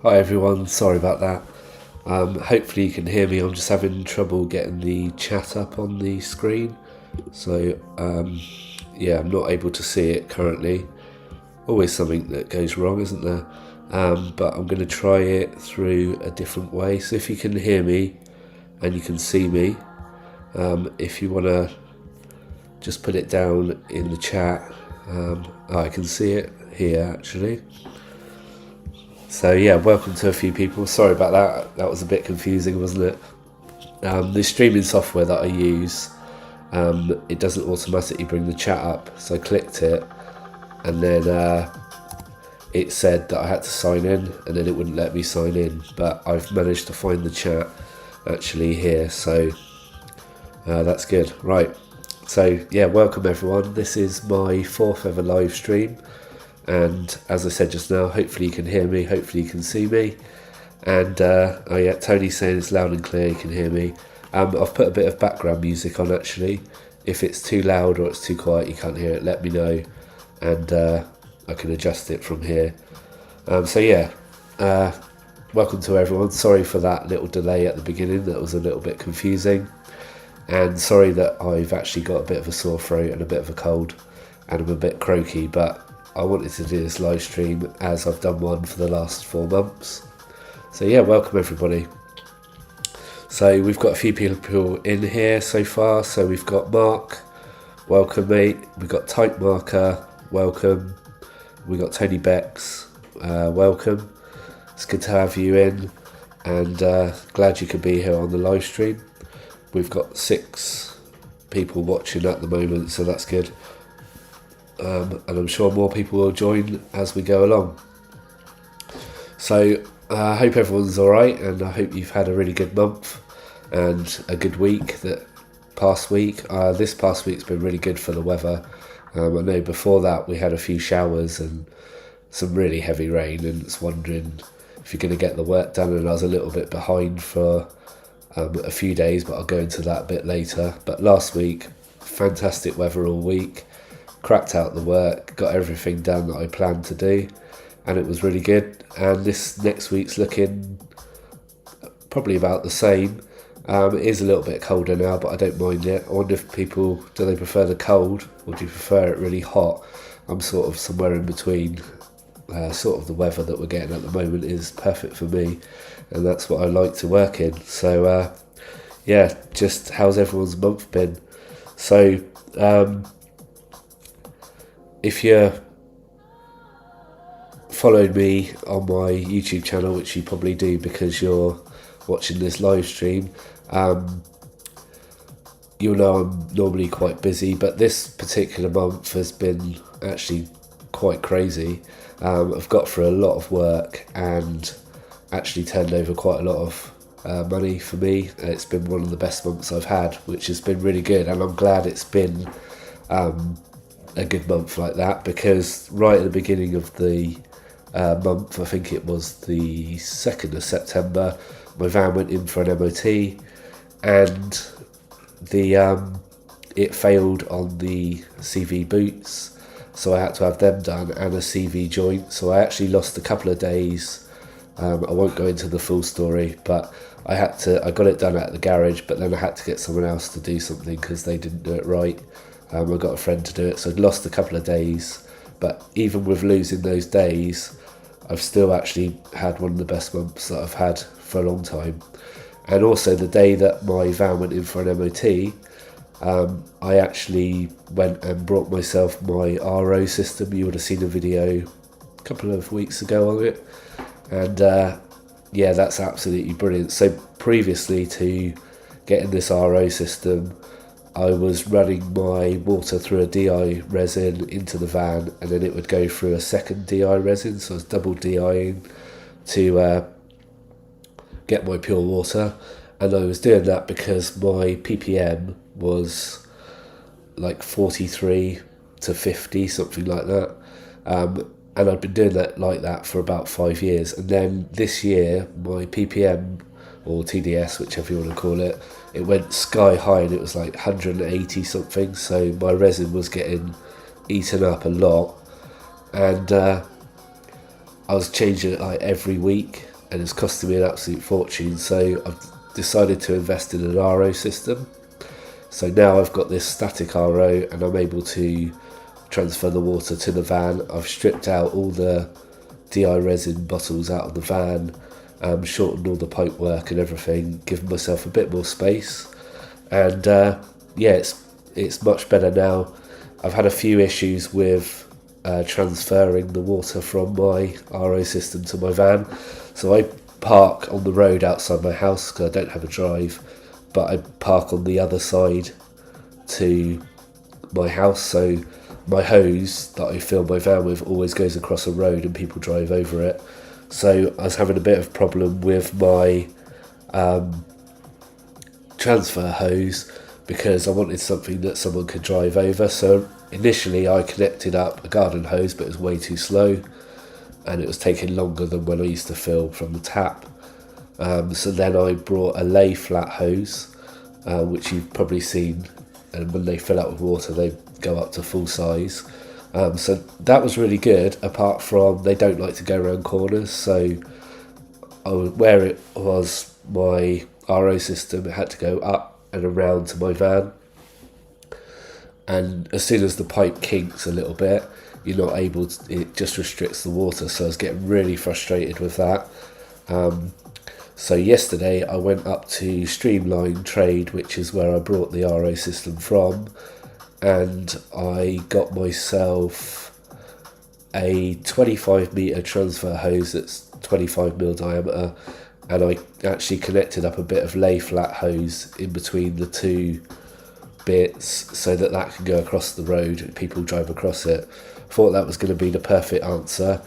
Hi everyone, sorry about that. Hopefully you can hear me. I'm just having trouble getting the chat up on the screen. So yeah, I'm not able to see it currently. Always something that goes wrong, isn't there? But I'm going to try it through a different way. So if you can hear me and you can see me, if you want to just put it down in the chat. I can see it here actually. So yeah, welcome to a few people. Sorry about that. That was a bit confusing, wasn't it? The streaming software that I use, it doesn't automatically bring the chat up. So I clicked it, and then it said that I had to sign in, and then it wouldn't let me sign in. But I've managed to find the chat actually here, so that's good. Right. So yeah, welcome everyone. This is my 4th ever live stream. And as I said just now, hopefully you can hear me, hopefully you can see me. And oh yeah, Tony's saying it's loud and clear, you can hear me. I've put a bit of background music on actually. If it's too loud or it's too quiet, you can't hear it, let me know. And I can adjust it from here. So yeah, welcome to everyone. Sorry for that little delay at the beginning, that was a little bit confusing. And sorry that I've actually got a bit of a sore throat and a bit of a cold. And I'm a bit croaky, but I wanted to do this live stream as I've done one for the last 4 months. So yeah, welcome everybody. So we've got a few people in here so far. So we've got Mark, welcome mate. We've got Type Marker, welcome. We've got Tony Becks, welcome. It's good to have you in, and glad you could be here on the live stream. We've got 6 people watching at the moment, so that's good. And I'm sure more people will join as we go along. So I hope everyone's alright, and I hope you've had a really good month and a good week. This past week's been really good for the weather. I know before that we had a few showers and some really heavy rain, and it's wondering if you're going to get the work done, and I was a little bit behind for a few days, but I'll go into that a bit later. But last week, fantastic weather all week. Cracked out the work, got everything done that I planned to do, and it was really good. And this next week's looking probably about the same. It is a little bit colder now, but I don't mind it. I wonder if people, do they prefer the cold or do you prefer it really hot? I'm sort of somewhere in between. Sort of the weather that we're getting at the moment is perfect for me, and that's what I like to work in. So yeah, just how's everyone's month been? So if you followed me on my YouTube channel, which you probably do because you're watching this live stream, you'll know I'm normally quite busy, but this particular month has been actually quite crazy. I've got through a lot of work and actually turned over quite a lot of money for me. It's been one of the best months I've had, which has been really good, and I'm glad it's been a good month like that, because right at the beginning of the month, I think it was the 2nd of September, my van went in for an MOT, and it failed on the CV boots, so I had to have them done, and a CV joint. So I actually lost a couple of days. I won't go into the full story, but I got it done at the garage, but then I had to get someone else to do something because they didn't do it right. I got a friend to do it, so I'd lost a couple of days, but even with losing those days, I've still actually had one of the best months that I've had for a long time. And also the day that my van went in for an MOT, I actually went and brought myself my RO system. You would have seen a video a couple of weeks ago on it, and yeah, that's absolutely brilliant. So previously to getting this RO system, I was running my water through a DI resin into the van, and then it would go through a second DI resin, so I was double DIing to get my pure water. And I was doing that because my ppm was like 43 to 50, something like that, and I'd been doing that like that for about 5 years. And then this year my ppm, or TDS, whichever you want to call it, it went sky high, and it was like 180 something, so my resin was getting eaten up a lot, and I was changing it like every week, and it's costing me an absolute fortune. So I've decided to invest in an RO system. So now I've got this static RO and I'm able to transfer the water to the van. I've stripped out all the DI resin bottles out of the van, shortened all the pipe work and everything, given myself a bit more space. And it's much better now. I've had a few issues with transferring the water from my RO system to my van. So I park on the road outside my house because I don't have a drive, but I park on the other side to my house. So my hose that I fill my van with always goes across a road and people drive over it. So I was having a bit of a problem with my transfer hose because I wanted something that someone could drive over. So initially I connected up a garden hose, but it was way too slow and it was taking longer than when I used to fill from the tap. So then I brought a lay flat hose, which you've probably seen, and when they fill up with water they go up to full size. So that was really good, apart from they don't like to go around corners. So where it was my RO system, it had to go up and around to my van, and as soon as the pipe kinks a little bit, you're not able to, it just restricts the water. So I was getting really frustrated with that. So yesterday I went up to Streamline Trade, which is where I brought the RO system from, and I got myself a 25 metre transfer hose that's 25mm diameter, and I actually connected up a bit of lay flat hose in between the two bits so that can go across the road and people drive across it. Thought that was going to be the perfect answer,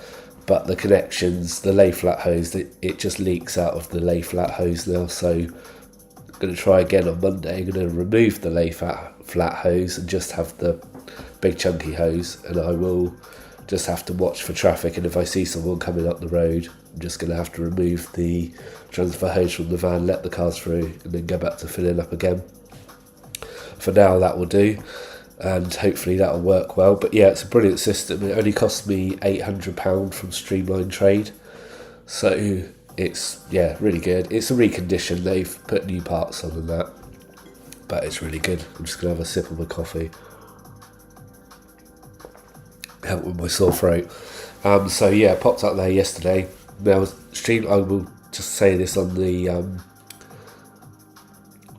but the connections, the lay flat hose, it just leaks out of the lay flat hose now. So I'm going to try again on Monday. I'm going to remove the lay flat hose and just have the big chunky hose, and I will just have to watch for traffic, and if I see someone coming up the road, I'm just going to have to remove the transfer hose from the van, let the cars through, and then go back to filling up again. For now that will do, and hopefully that will work well. But yeah, it's a brilliant system. It only cost me £800 from Streamline Trade, so it's really good. It's a recondition, they've put new parts on and that, but it's really good. I'm just going to have a sip of my coffee, help with my sore throat. So yeah, popped up there yesterday. Now I will just say this on the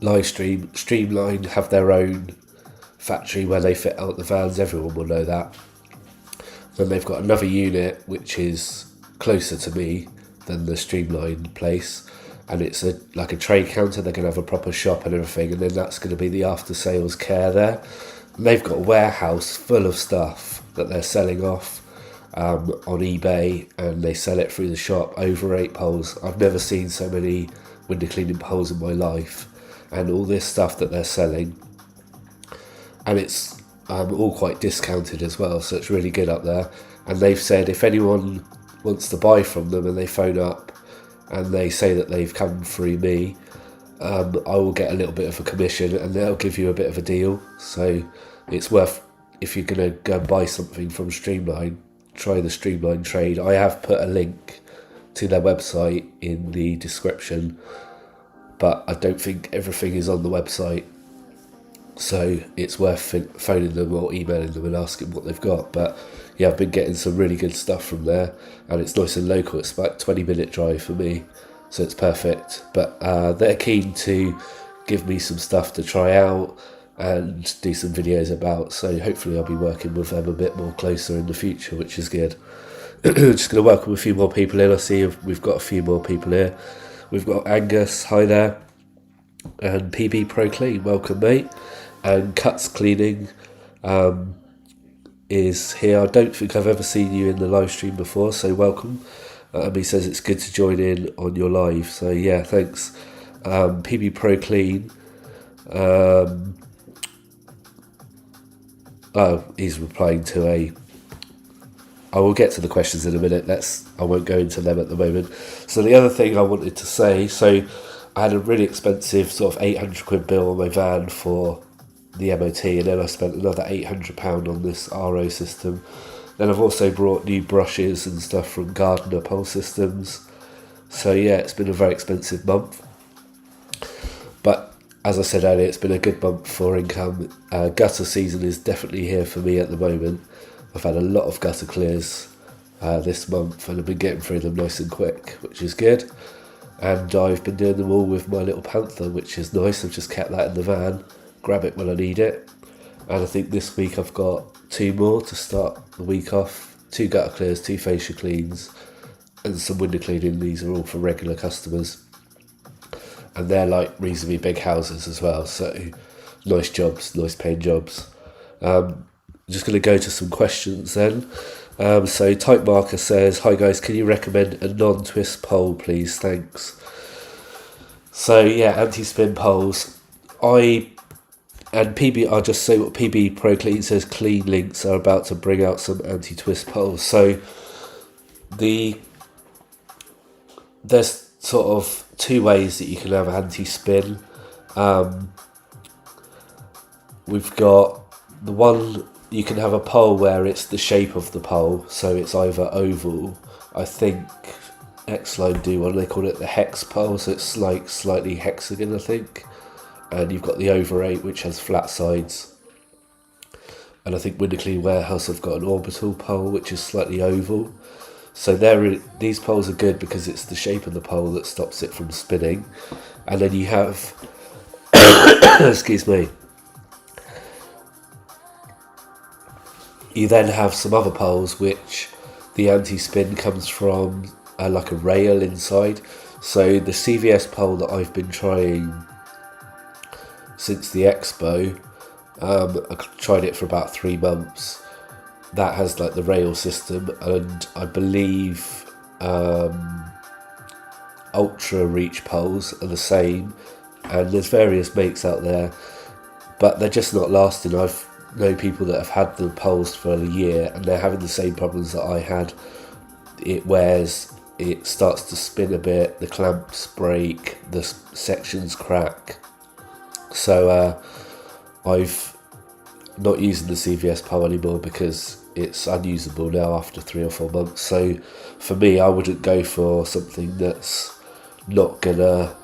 live stream, Streamline have their own factory where they fit out the vans, everyone will know that. Then they've got another unit which is closer to me than the Streamline place, and it's like a trade counter. They're going to have a proper shop and everything, and then that's going to be the after sales care there. And they've got a warehouse full of stuff that they're selling off on eBay, and they sell it through the shop. Over 8 poles. I've never seen so many window cleaning poles in my life, and all this stuff that they're selling, and it's all quite discounted as well, so it's really good up there. And they've said if anyone wants to buy from them and they phone up and they say that they've come through me, I will get a little bit of a commission, and they'll give you a bit of a deal. So it's worth, if you're going to go and buy something from Streamline, try the Streamline Trade. I have put a link to their website in the description, but I don't think everything is on the website, so it's worth phoning them or emailing them and asking what they've got. But yeah, I've been getting some really good stuff from there, and it's nice and local. It's about a 20-minute drive for me, so it's perfect. But they're keen to give me some stuff to try out and do some videos about, so hopefully I'll be working with them a bit more closer in the future, which is good. Just going to welcome a few more people in. I see we've got a few more people here. We've got Angus, hi there, and PB Pro Clean, welcome mate, and Cuts Cleaning is here. I don't think I've ever seen you in the live stream before, so welcome. He says it's good to join in on your live, so yeah, thanks. PB Pro Clean, he's replying to I will get to the questions in a minute. I won't go into them at the moment. So the other thing I wanted to say, so I had a really expensive sort of £800 bill on my van for the MOT, and then I spent another £800 on this RO system. Then I've also brought new brushes and stuff from Gardener Pole Systems, So yeah, it's been a very expensive month. But as I said earlier, it's been a good month for income. Gutter season is definitely here for me at the moment. I've had a lot of gutter clears this month, and I've been getting through them nice and quick, which is good. And I've been doing them all with my little Panther, which is nice. I've just kept that in the van, grab it when I need it. And I think this week I've got 2 more to start the week off. 2 gutter clears, 2 fascia cleans, and some window cleaning. These are all for regular customers. And they're like reasonably big houses as well, so nice jobs, nice paying jobs. Just going to go to some questions then. So Type Marker says, "Hi guys, can you recommend a non-twist pole please, thanks." So yeah, anti-spin poles. I'll just say what PB Pro Clean says, Clean Links are about to bring out some anti-twist poles. So there's sort of 2 ways that you can have anti-spin. We've got the one, you can have a pole where it's the shape of the pole, so it's either oval. I think X-Line do one, they call it the hex pole, so it's like slightly hexagon, I think. And you've got the over 8, which has flat sides. And I think Window Clean Warehouse have got an orbital pole, which is slightly oval. So these poles are good because it's the shape of the pole that stops it from spinning. And then you have, excuse me, you then have some other poles which the anti-spin comes from like a rail inside. So the CVS pole that I've been trying since the expo, I tried it for about 3 months. That has like the rail system, and I believe Ultra Reach poles are the same, and there's various makes out there, but they're just not lasting. I've known people that have had the poles for a year and they're having the same problems that I had. It wears, it starts to spin a bit, the clamps break, the sections crack. So I've not using the CVS pole anymore because it's unusable now after 3 or 4 months. So for me, I wouldn't go for something that's not gonna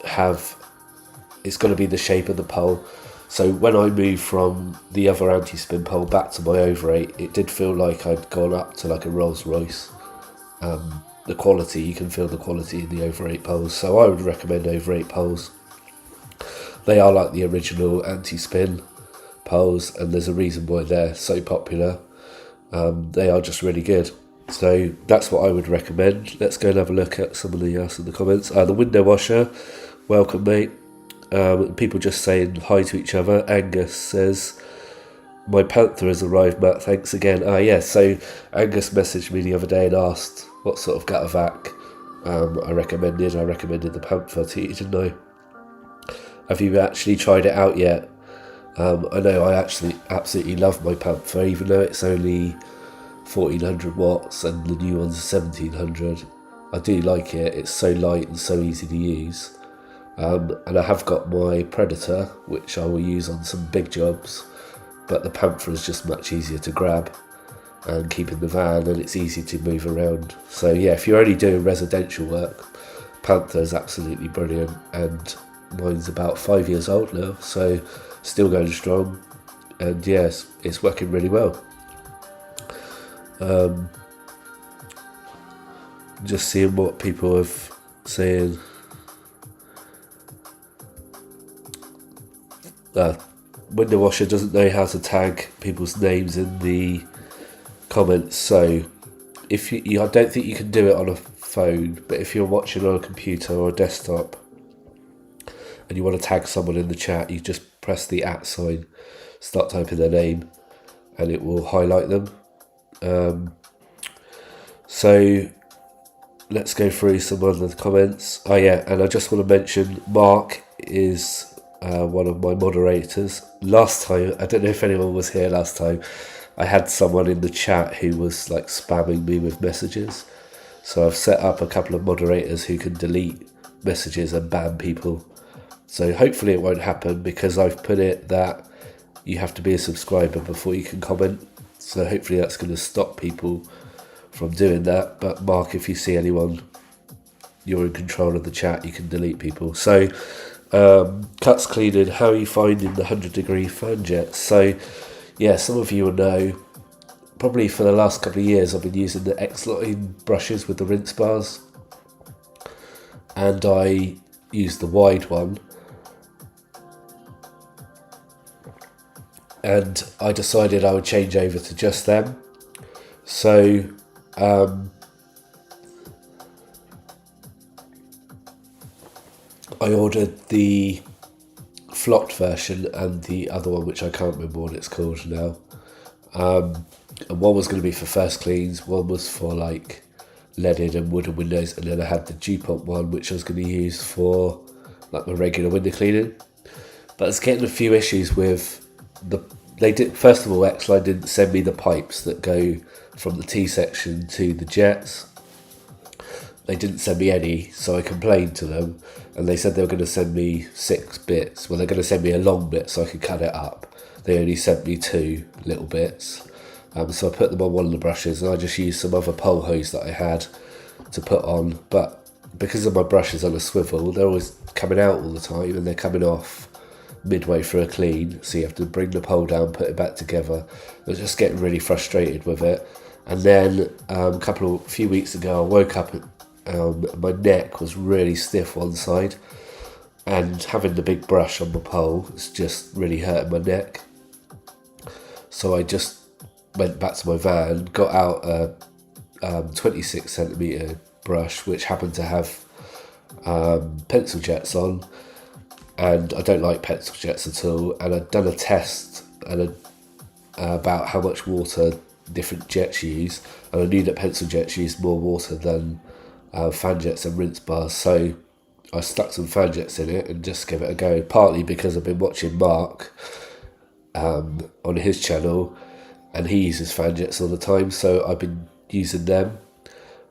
have, it's gonna be the shape of the pole. So when I moved from the other anti-spin pole back to my over 8, it did feel like I'd gone up to like a Rolls Royce. The quality, you can feel the quality in the over 8 poles. So I would recommend over 8 poles. They are like the original anti-spin poles, and there's a reason why they're so popular. They are just really good. So that's what I would recommend. Let's go and have a look at some of the else in the comments. The window washer, welcome mate. People just saying hi to each other. Angus says, "My Panther has arrived, Matt, thanks again." Yeah, so Angus messaged me the other day and asked what sort of gutter vac I recommended. I recommended the Panther to you, didn't I? Have you actually tried it out yet? I know I actually absolutely love my Panther, even though it's only 1400 watts and the new one's 1700. I do like it. It's so light and so easy to use. And I have got my Predator, which I will use on some big jobs, but the Panther is just much easier to grab and keep in the van, and it's easy to move around. So yeah, if you're only doing residential work, Panther is absolutely brilliant, and mine's about 5 years old now, so still going strong, and yes, it's working really well. Just seeing what people have saying. Window washer doesn't know how to tag people's names in the comments, so if you I don't think you can do it on a phone, but if you're watching on a computer or a desktop and you want to tag someone in the chat, you just press the @ sign, start typing their name, and it will highlight them. So let's go through some of the comments. Yeah, and I just want to mention Mark is one of my moderators. Last time, I don't know if anyone was here last time, I had someone in the chat who was like spamming me with messages. So I've set up a couple of moderators who can delete messages and ban people. So hopefully it won't happen, because I've put it that you have to be a subscriber before you can comment. So hopefully that's going to stop people from doing that. But Mark, if you see anyone you're in control of the chat, you can delete people. So cuts cleaning, how are you finding the 100-degree fan jets? So yeah, some of you will know, probably for the last couple of years I've been using the X-Line brushes with the rinse bars, and I use the wide one, and I decided I would change over to just them. So I ordered the flocked version and the other one, which I can't remember what it's called now. And one was going to be for first cleans, one was for like leaded and wooden windows, and then I had the DuPont one, which I was going to use for like my regular window cleaning. But it's getting a few issues with first of all, X-Line didn't send me the pipes that go from the T section to the jets. They didn't send me any, so I complained to them, and they said they were going to send me 6 bits. Well, they're going to send me a long bit so I could cut it up. They only sent me 2 little bits. So I put them on one of the brushes, and I just used some other pole hose that I had to put on. But because of my brushes on a swivel, they're always coming out all the time, and they're coming off midway through a clean, so you have to bring the pole down, put it back together. I was just getting really frustrated with it. And then a few weeks ago, I woke up my neck was really stiff one side, and having the big brush on the pole was just really hurting my neck. So I just went back to my van, got out a 26 centimetre brush, which happened to have pencil jets on, and I don't like pencil jets at all. And I'd done a test about how much water different jets use, and I knew that pencil jets use more water than fan jets and rinse bars, so I stuck some fan jets in it and just give it a go, partly because I've been watching Mark on his channel, and he uses fan jets all the time, so I've been using them,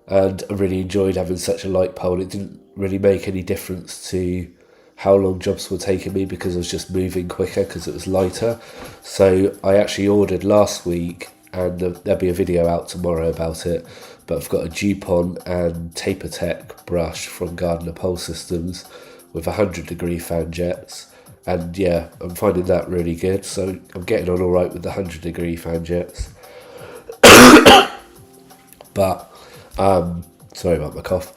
and I really enjoyed having such a light pole. It didn't really make any difference to how long jobs were taking me, because I was just moving quicker because it was lighter. So I actually ordered last week, and there'll be a video out tomorrow about it, but I've got a DuPont and Taper Tech brush from Gardner Pole Systems with 100-degree fan jets, and yeah, I'm finding that really good. So I'm getting on all right with the 100-degree fan jets. But sorry about my cough.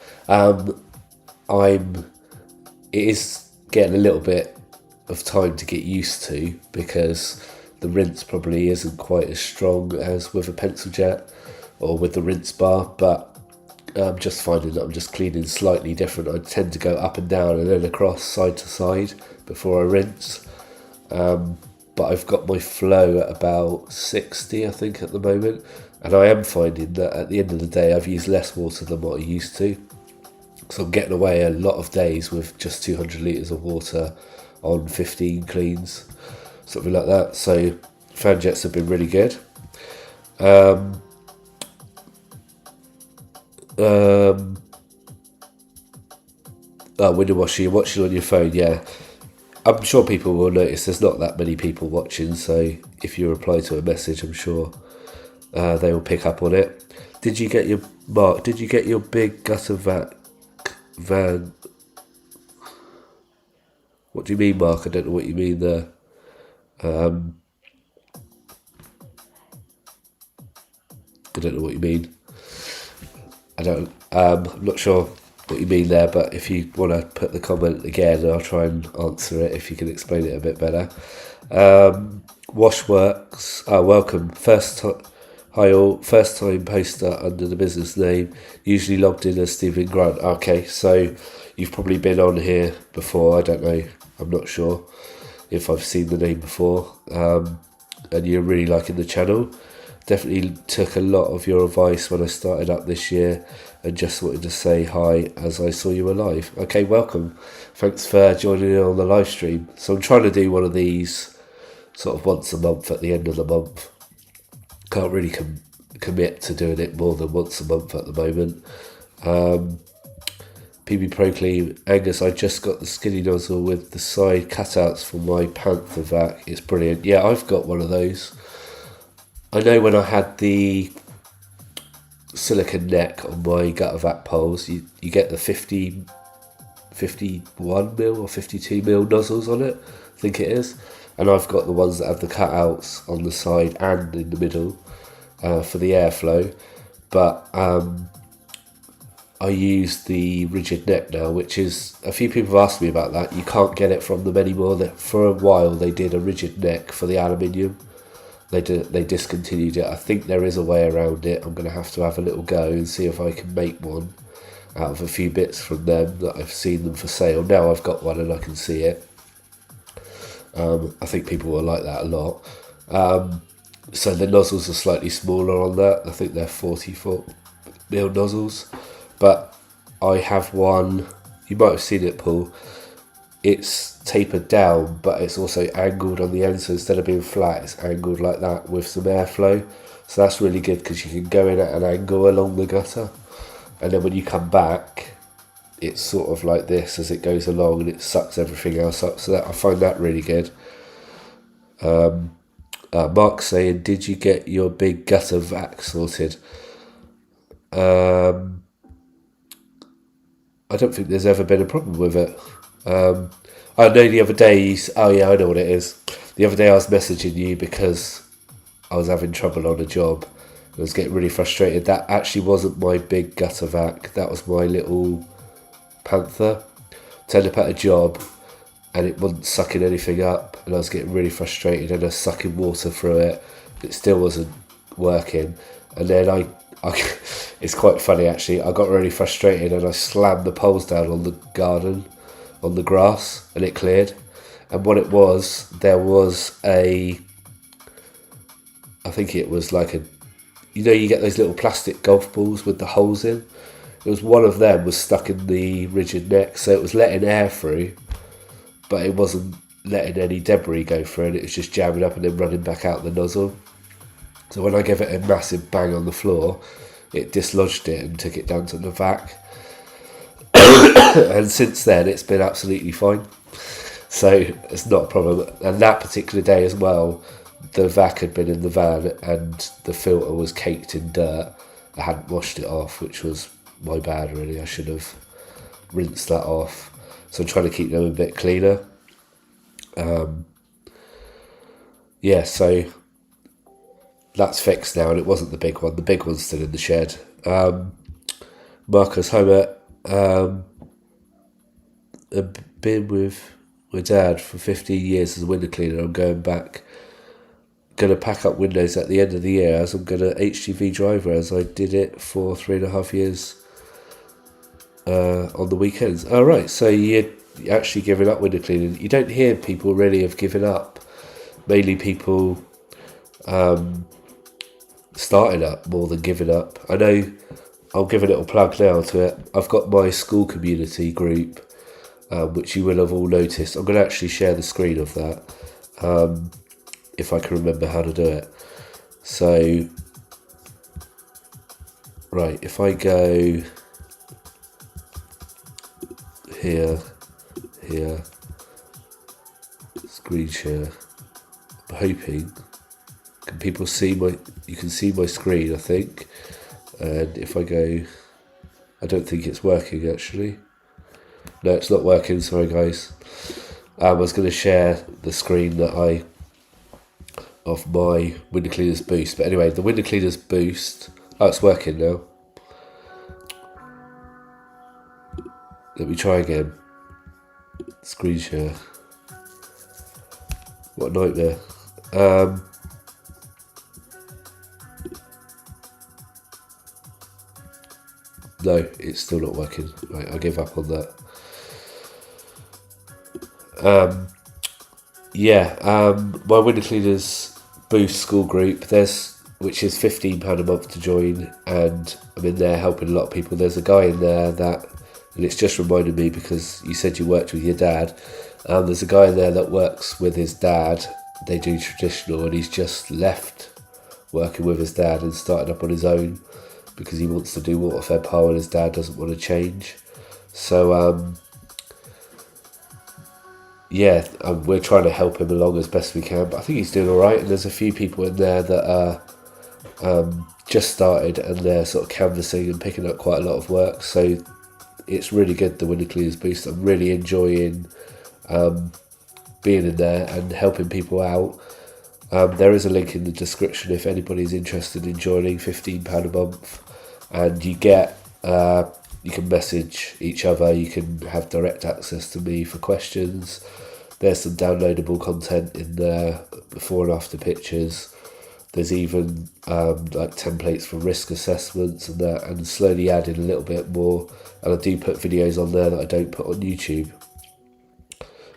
It is getting a little bit of time to get used to, because the rinse probably isn't quite as strong as with a pencil jet or with the rinse bar, but I'm just finding that I'm just cleaning slightly different. I tend to go up and down and then across side to side before I rinse. But I've got my flow at about 60, I think, at the moment, and I am finding that at the end of the day I've used less water than what I used to. So I'm getting away a lot of days with just 200 litres of water on 15 cleans, something like that. So fan jets have been really good. Window washer, you're watching on your phone, yeah. I'm sure people will notice there's not that many people watching, so if you reply to a message, I'm sure they will pick up on it. Did you get your big gutter van? What do you mean, Mark? I don't know what you mean there. I don't know what you mean. I'm not sure what you mean there, but if you want to put the comment again, I'll try and answer it if you can explain it a bit better. Washworks, welcome. Hi all, first time poster under the business name, usually logged in as Stephen Grant. Okay, so you've probably been on here before, I don't know, I'm not sure if I've seen the name before, and you're really liking the channel. Definitely took a lot of your advice when I started up this year, and just wanted to say hi as I saw you were live. Okay, welcome. Thanks for joining in on the live stream. So I'm trying to do one of these sort of once a month at the end of the month. Can't really commit to doing it more than once a month at the moment. PB Pro Clean, Angus, I just got the skinny nozzle with the side cutouts for my Panther vac. It's brilliant. Yeah, I've got one of those. I know when I had the silicone neck on my gutter vac poles. You get the 51mm or 52mm nozzles on it, I think it is. And I've got the ones that have the cutouts on the side and in the middle for the airflow. But I use the rigid neck now, which is, a few people have asked me about that. You can't get it from them anymore. For a while they did a rigid neck for the aluminium. They discontinued it. I think there is a way around it. I'm going to have a little go and see if I can make one out of a few bits from them that I've seen them for sale. Now I've got one and I can see it. I think people will like that a lot. So the nozzles are slightly smaller on that. I think they're 44mm nozzles. But I have one, you might have seen it, Paul. It's tapered down, but it's also angled on the end. So instead of being flat, it's angled like that with some airflow. So that's really good because you can go in at an angle along the gutter. And then when you come back, it's sort of like this as it goes along, and it sucks everything else up. So I find that really good. Mark's saying, did you get your big gutter vac sorted? I don't think there's ever been a problem with it. I know the other day, I know what it is. The other day I was messaging you because I was having trouble on a job. I was getting really frustrated. That actually wasn't my big gutter vac. That was my little Panther. Turned up at a job and it wasn't sucking anything up, and I was getting really frustrated, and I was sucking water through it. It still wasn't working. And then I it's quite funny actually, I got really frustrated and I slammed the poles down on the garden, on the grass, and it cleared. And what it was, there was I think it was like you get those little plastic golf balls with the holes in? It was one of them was stuck in the rigid neck, so it was letting air through, but it wasn't letting any debris go through, and it was just jamming up and then running back out the nozzle. So when I gave it a massive bang on the floor, it dislodged it and took it down to the vac. And since then, it's been absolutely fine. So it's not a problem. And that particular day as well, the vac had been in the van and the filter was caked in dirt. I hadn't washed it off, which was my bad really. I should have rinsed that off. So I'm trying to keep them a bit cleaner. So that's fixed now, and it wasn't the big one. The big one's still in the shed. Marcus Homer, I've been with my dad for 15 years as a window cleaner. I'm going to pack up windows at the end of the year, as I'm going to HGV driver, as I did it for 3.5 years on the weekends. Oh, right, so you're actually giving up window cleaning. You don't hear people really have given up. Mainly people starting up more than giving up. I know, I'll give a little plug now to it. I've got my school community group, which you will have all noticed. I'm going to actually share the screen of that, if I can remember how to do it. So, right, if I go here, screen share, I'm hoping, can people see you can see my screen, I think. And if I go, I don't think it's working actually. No, it's not working, sorry guys. I was going to share the screen of my window cleaners boost. But anyway, the window cleaners boost, it's working now. Let me try again. Screen share. What a nightmare. No, it's still not working. Right, I give up on that. My window cleaners boost school group, which is £15 a month to join, and I'm in there helping a lot of people. There's a guy in there and it's just reminded me because you said you worked with your dad. There's a guy in there that works with his dad. They do traditional, and he's just left working with his dad and started up on his own because he wants to do water-fed pole and his dad doesn't want to change. So we're trying to help him along as best we can, but I think he's doing all right. And there's a few people in there that are just started and they're sort of canvassing and picking up quite a lot of work. So it's really good, the window cleaners boost. I'm really enjoying being in there and helping people out. There is a link in the description if anybody's interested in joining. £15 a month, and you get you can message each other, you can have direct access to me for questions. There's some downloadable content in there, before and after pictures. There's even like templates for risk assessments and that, and slowly adding a little bit more. And I do put videos on there that I don't put on YouTube.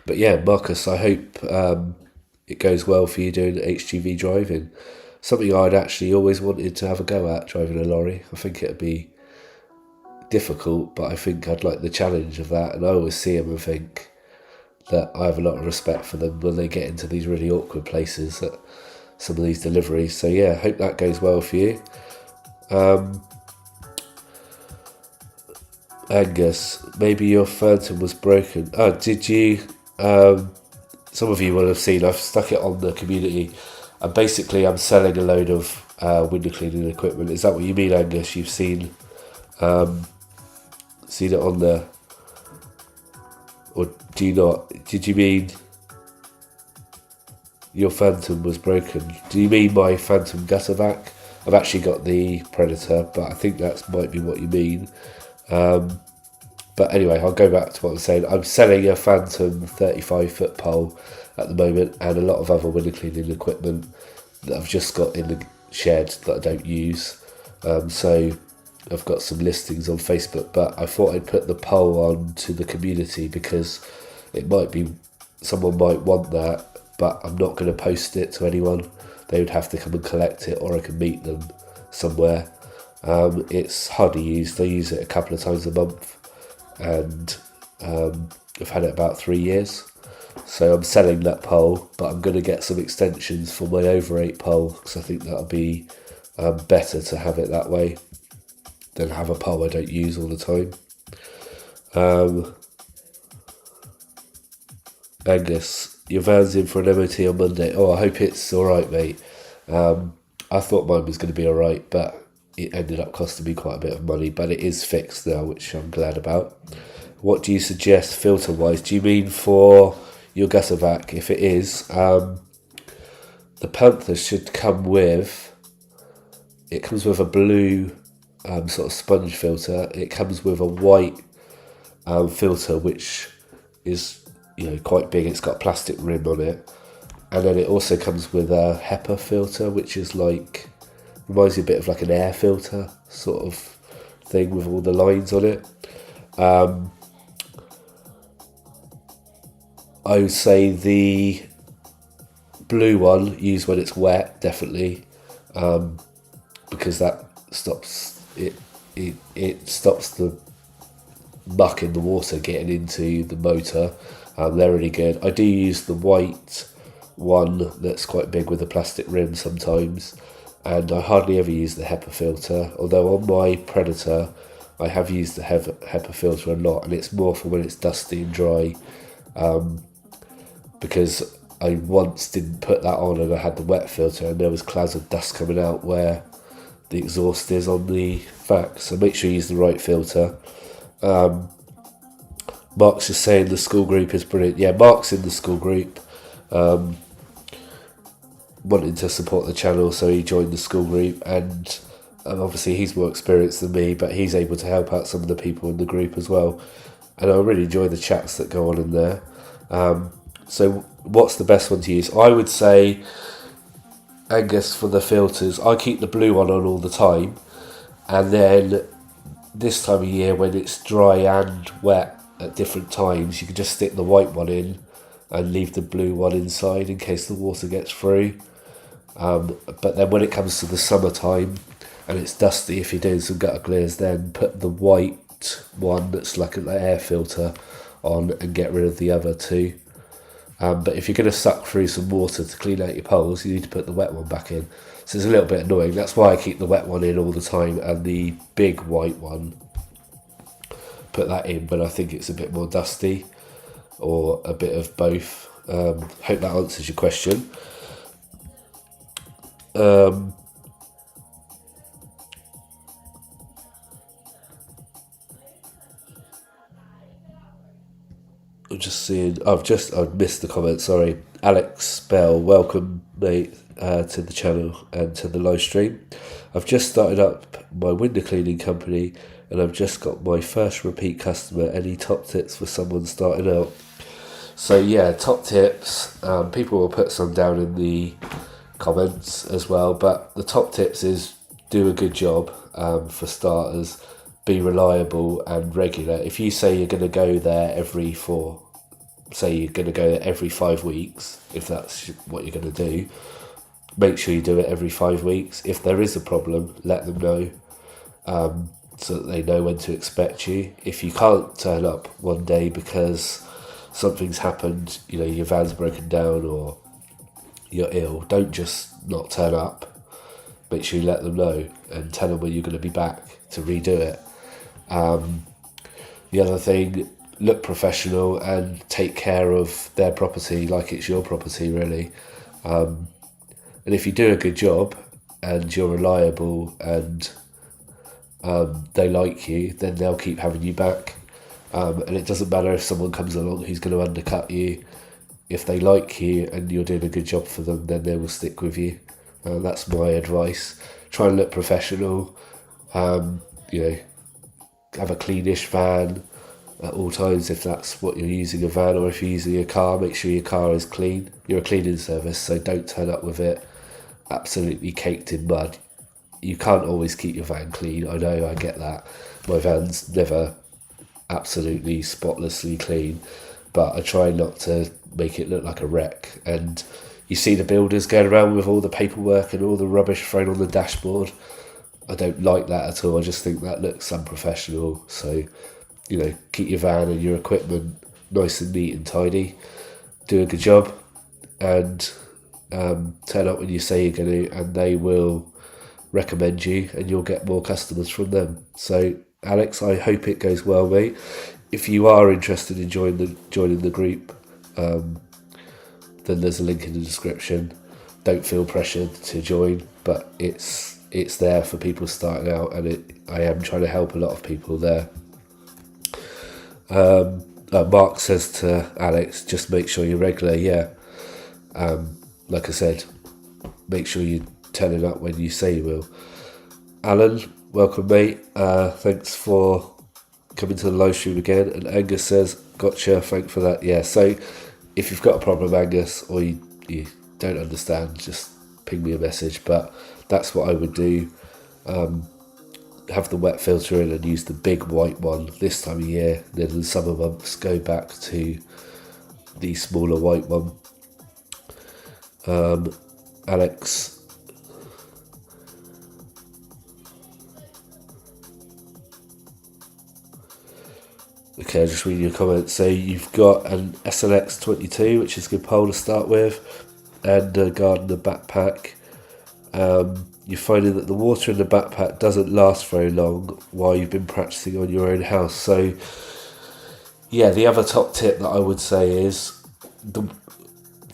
But yeah, Marcus, I hope it goes well for you doing HGV driving. Something I'd actually always wanted to have a go at, driving a lorry. I think it'd be difficult, but I think I'd like the challenge of that. And I always see them and think that I have a lot of respect for them when they get into these really awkward places at some of these deliveries. So yeah, hope that goes well for you. Angus, maybe your phantom was broken. Oh, did you? Some of you will have seen I've stuck it on the community, and basically I'm selling a load of window cleaning equipment. Is that what you mean, Angus? You've seen it on there, or do you not? Did you mean your phantom was broken? Do you mean my phantom gutter vac? I've actually got the Predator, but I think that might be what you mean. But anyway, I'll go back to what I'm saying. I'm selling a Phantom 35-foot pole at the moment, and a lot of other window cleaning equipment that I've just got in the shed that I don't use. So I've got some listings on Facebook, but I thought I'd put the pole on to the community because it might be, someone might want that, but I'm not going to post it to anyone. They would have to come and collect it, or I can meet them somewhere. It's hardly used. I use it a couple of times a month, and I've had it about 3 years. So I'm selling that pole, but I'm going to get some extensions for my over 8 pole, because I think that'll be better to have it that way than have a pole I don't use all the time. Angus, your van's in for an MOT on Monday. Oh, I hope it's alright, mate. I thought mine was going to be alright, but it ended up costing me quite a bit of money, but it is fixed now, which I'm glad about. What do you suggest filter wise? Do you mean for your gutter vac? If it is, the Panther should come with, it comes with a blue sort of sponge filter. It comes with a white filter, which is, you know, quite big. It's got a plastic rim on it, and then it also comes with a HEPA filter, which is like, reminds you a bit of like an air filter sort of thing with all the lines on it. I would say the blue one, use when it's wet, definitely, because that stops it. It stops the muck in the water getting into the motor. They're really good. I do use the white one that's quite big with a plastic rim sometimes, and I hardly ever use the HEPA filter, although on my Predator I have used the HEPA filter a lot, and it's more for when it's dusty and dry, because I once didn't put that on and I had the wet filter and there was clouds of dust coming out where the exhaust is on the vac, so make sure you use the right filter. Mark's just saying the Skool group is brilliant. Yeah, Mark's in the Skool group, wanting to support the channel, so he joined the Skool group, and obviously he's more experienced than me, but he's able to help out some of the people in the group as well, and I really enjoy the chats that go on in there. So what's the best one to use? I would say, Angus, for the filters, I keep the blue one on all the time, and then this time of year when it's dry and wet at different times, you can just stick the white one in and leave the blue one inside in case the water gets through. But then when it comes to the summertime and it's dusty, if you're doing some gutter clears, then put the white one that's like an air filter on and get rid of the other two. But if you're going to suck through some water to clean out your poles, you need to put the wet one back in. So it's a little bit annoying. That's why I keep the wet one in all the time, and the big white one, put that in, but I think it's a bit more dusty, or a bit of both. Hope that answers your question. I'm just seeing. I've missed the comment. Sorry, Alex Bell. Welcome, mate, to the channel and to the live stream. I've just started up my window cleaning company, and I've just got my first repeat customer. Any top tips for someone starting out? So yeah, top tips. People will put some down in the comments as well. But the top tips is do a good job. For starters, be reliable and regular. If you say you're going to go there say you're going to go there every 5 weeks, if that's what you're going to do, make sure you do it every 5 weeks. If there is a problem, let them know, so that they know when to expect you. If you can't turn up one day because something's happened, your van's broken down or you're ill, don't just not turn up. Make sure you let them know and tell them when you're going to be back to redo it. The other thing, look professional and take care of their property like it's your property, really. And if you do a good job and you're reliable and they like you, then they'll keep having you back. And it doesn't matter if someone comes along who's going to undercut you. If they like you and you're doing a good job for them, then they will stick with you. That's my advice. Try and look professional. Have a cleanish van at all times if that's what you're using, a van, or if you're using a car, make sure your car is clean. You're a cleaning service, so don't turn up with it absolutely caked in mud. You can't always keep your van clean. I know, I get that. My van's never absolutely spotlessly clean, but I try not to make it look like a wreck. And you see the builders going around with all the paperwork and all the rubbish thrown on the dashboard. I don't like that at all. I just think that looks unprofessional. So, keep your van and your equipment nice and neat and tidy. Do a good job and turn up when you say you're going to, and they will recommend you and you'll get more customers from them. So, Alex, I hope it goes well, mate. If you are interested in joining the group, then there's a link in the description. Don't feel pressured to join, but it's there for people starting out, and I am trying to help a lot of people there. Mark says to Alex, just make sure you're regular. Yeah, like I said, make sure you're turning up when you say you will. Alan, welcome, mate. Thanks for coming to the live stream again. And Angus says, gotcha, thanks for that. Yeah, so if you've got a problem, Angus, or you don't understand, just ping me a message. But that's what I would do. Have the wet filter in and use the big white one this time of year. Then in the summer months, go back to the smaller white one. Alex. Okay, I'll just read your comments. So you've got an SLX 22, which is a good pole to start with, and a Gardener backpack. You're finding that the water in the backpack doesn't last very long while you've been practicing on your own house. So yeah, the other top tip that I would say is,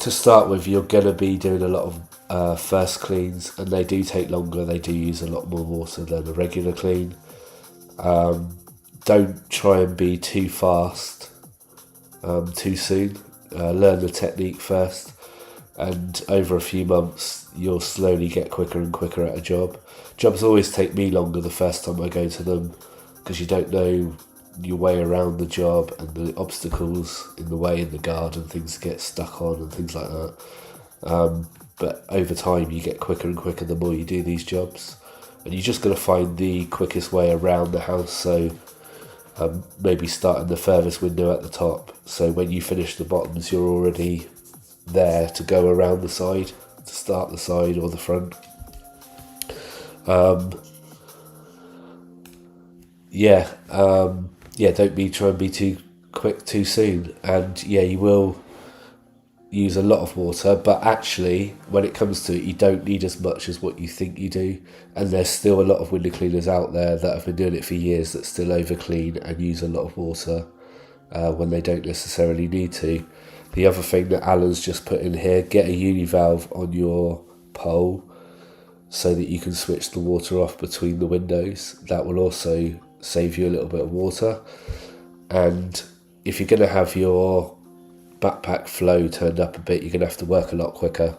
to start with, you're going to be doing a lot of first cleans, and they do take longer. They do use a lot more water than a regular clean. Don't try and be too fast too soon. Learn the technique first, and over a few months you'll slowly get quicker and quicker at a job. Jobs always take me longer the first time I go to them, because you don't know your way around the job and the obstacles in the way in the garden, things get stuck on and things like that. But over time you get quicker and quicker the more you do these jobs, and you're just going to find the quickest way around the house. So maybe starting the furthest window at the top, so when you finish the bottoms you're already there to go around the side, to start the side or the front. Don't try and be too quick too soon. And yeah, you will use a lot of water, but actually when it comes to it, you don't need as much as what you think you do. And there's still a lot of window cleaners out there that have been doing it for years that still over clean and use a lot of water when they don't necessarily need to. The other thing that Alan's just put in here, get a univalve on your pole so that you can switch the water off between the windows. That will also save you a little bit of water. And if you're going to have your backpack flow turned up a bit, you're going to have to work a lot quicker.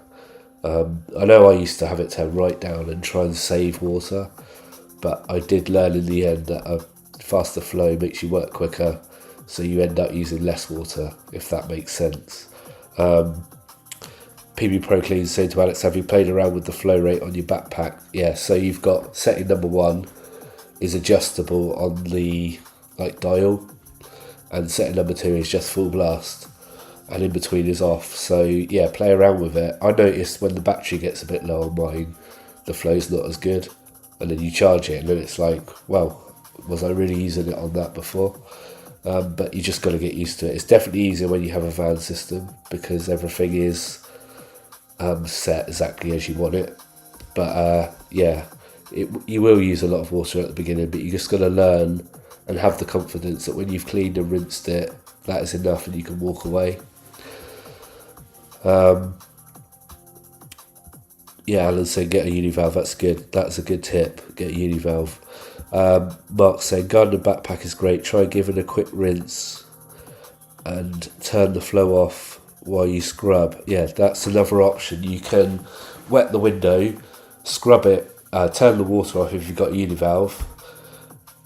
I know I used to have it turn right down and try and save water, but I did learn in the end that a faster flow makes you work quicker, so you end up using less water, if that makes sense. PB Pro Clean saying to Alex, have you played around with the flow rate on your backpack? Yeah, so you've got setting number 1 is adjustable on the dial, and setting number 2 is just full blast, and in between is off. So yeah, play around with it. I noticed when the battery gets a bit low on mine, the flow's not as good, and then you charge it and then it's like, well, was I really using it on that before? But you just got to get used to it. It's definitely easier when you have a van system, because everything is set exactly as you want it. But yeah, you will use a lot of water at the beginning, but you just got to learn and have the confidence that when you've cleaned and rinsed it, that is enough and you can walk away. Yeah, Alan saying get a univalve, that's good. That's a good tip, get a univalve. Mark saying gardener backpack is great, try giving a quick rinse and turn the flow off while you scrub. Yeah, that's another option. You can wet the window, scrub it, turn the water off if you've got a univalve,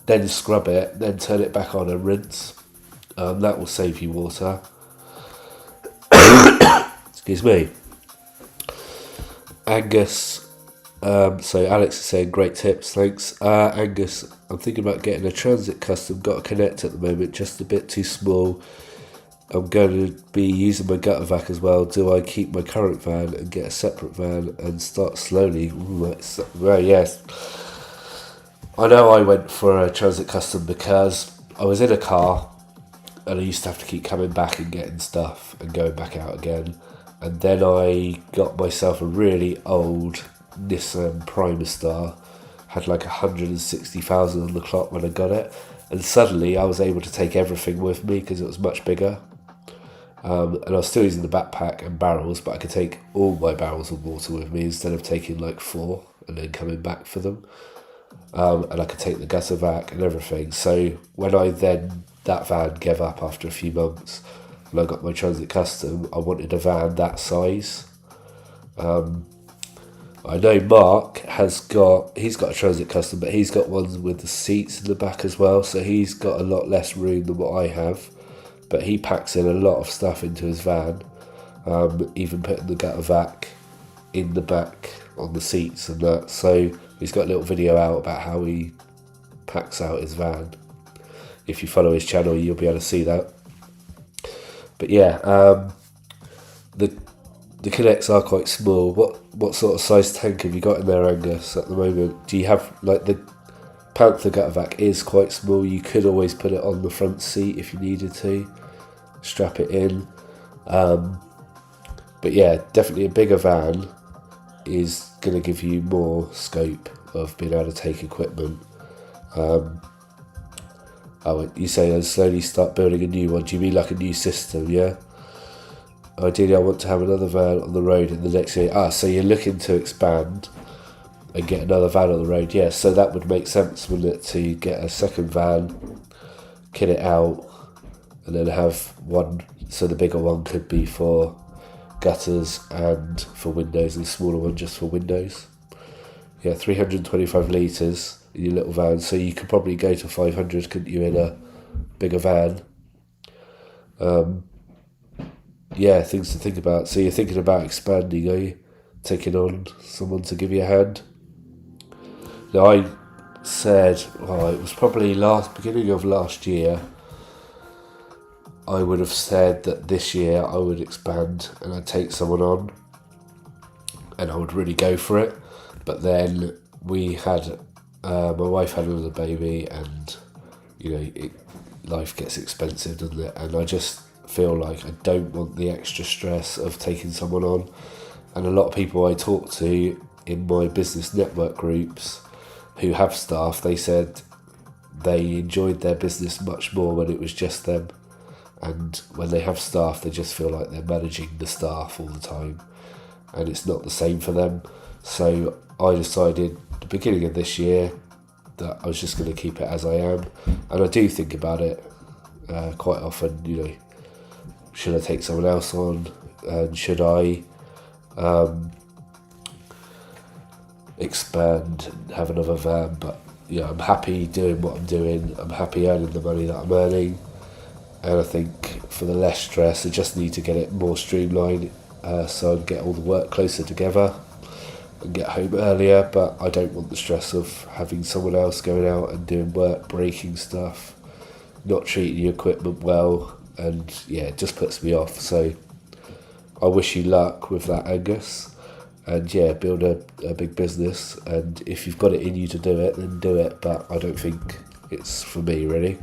then scrub it, then turn it back on and rinse. That will save you water. Excuse me. Angus, so Alex is saying great tips, thanks. Angus, I'm thinking about getting a Transit Custom, got a Connect at the moment, just a bit too small. I'm going to be using my gutter vac as well. Do I keep my current van and get a separate van and start slowly? Well, yes. I know I went for a Transit Custom because I was in a car and I used to have to keep coming back and getting stuff and going back out again. And then I got myself a really old Nissan Primastar, had like 160,000 on the clock when I got it, and suddenly I was able to take everything with me because it was much bigger. And I was still using the backpack and barrels, but I could take all my barrels of water with me instead of taking like 4 and then coming back for them. And I could take the gutter vac and everything. So when that van gave up after a few months and I got my Transit Custom, I wanted a van that size. I know Mark he's got a Transit Custom, but he's got ones with the seats in the back as well, so he's got a lot less room than what I have, but he packs in a lot of stuff into his van, even putting the gutter vac in the back on the seats and that. So he's got a little video out about how he packs out his van. If you follow his channel, you'll be able to see that. But yeah, the Connects are quite small. What sort of size tank have you got in there, Angus, at the moment? Do you have, like, the Panther gutter vac is quite small. You could always put it on the front seat if you needed to, strap it in. But yeah, definitely a bigger van is going to give you more scope of being able to take equipment. You say I'll slowly start building a new one. Do you mean like a new system, yeah? Ideally, I want to have another van on the road in the next year. So you're looking to expand and get another van on the road. Yeah, so that would make sense, wouldn't it, to get a second van, kit it out, and then have one. So the bigger one could be for gutters and for windows, and the smaller one just for windows. Yeah, 325 litres in your little van, so you could probably go to 500, couldn't you, in a bigger van? Yeah, things to think about. So you're thinking about expanding, are you? Taking on someone to give you a hand? Now, I said, it was probably beginning of last year, I would have said that this year I would expand and I'd take someone on and I would really go for it. But then we had, my wife had another baby, and life gets expensive, doesn't it? And I just feel like I don't want the extra stress of taking someone on. And a lot of people I talk to in my business network groups who have staff, they said they enjoyed their business much more when it was just them. And when they have staff, they just feel like they're managing the staff all the time, and it's not the same for them. So I decided at the beginning of this year that I was just going to keep it as I am. And I do think about it quite often, you know, should I take someone else on, and should I expand and have another van? But yeah, I'm happy doing what I'm doing. I'm happy earning the money that I'm earning, and I think for the less stress, I just need to get it more streamlined, so I can get all the work closer together and get home earlier. But I don't want the stress of having someone else going out and doing work, breaking stuff, not treating the equipment well, and yeah, it just puts me off. So I wish you luck with that, Angus. And yeah, build a big business, and if you've got it in you to do it, then do it, but I don't think it's for me, really.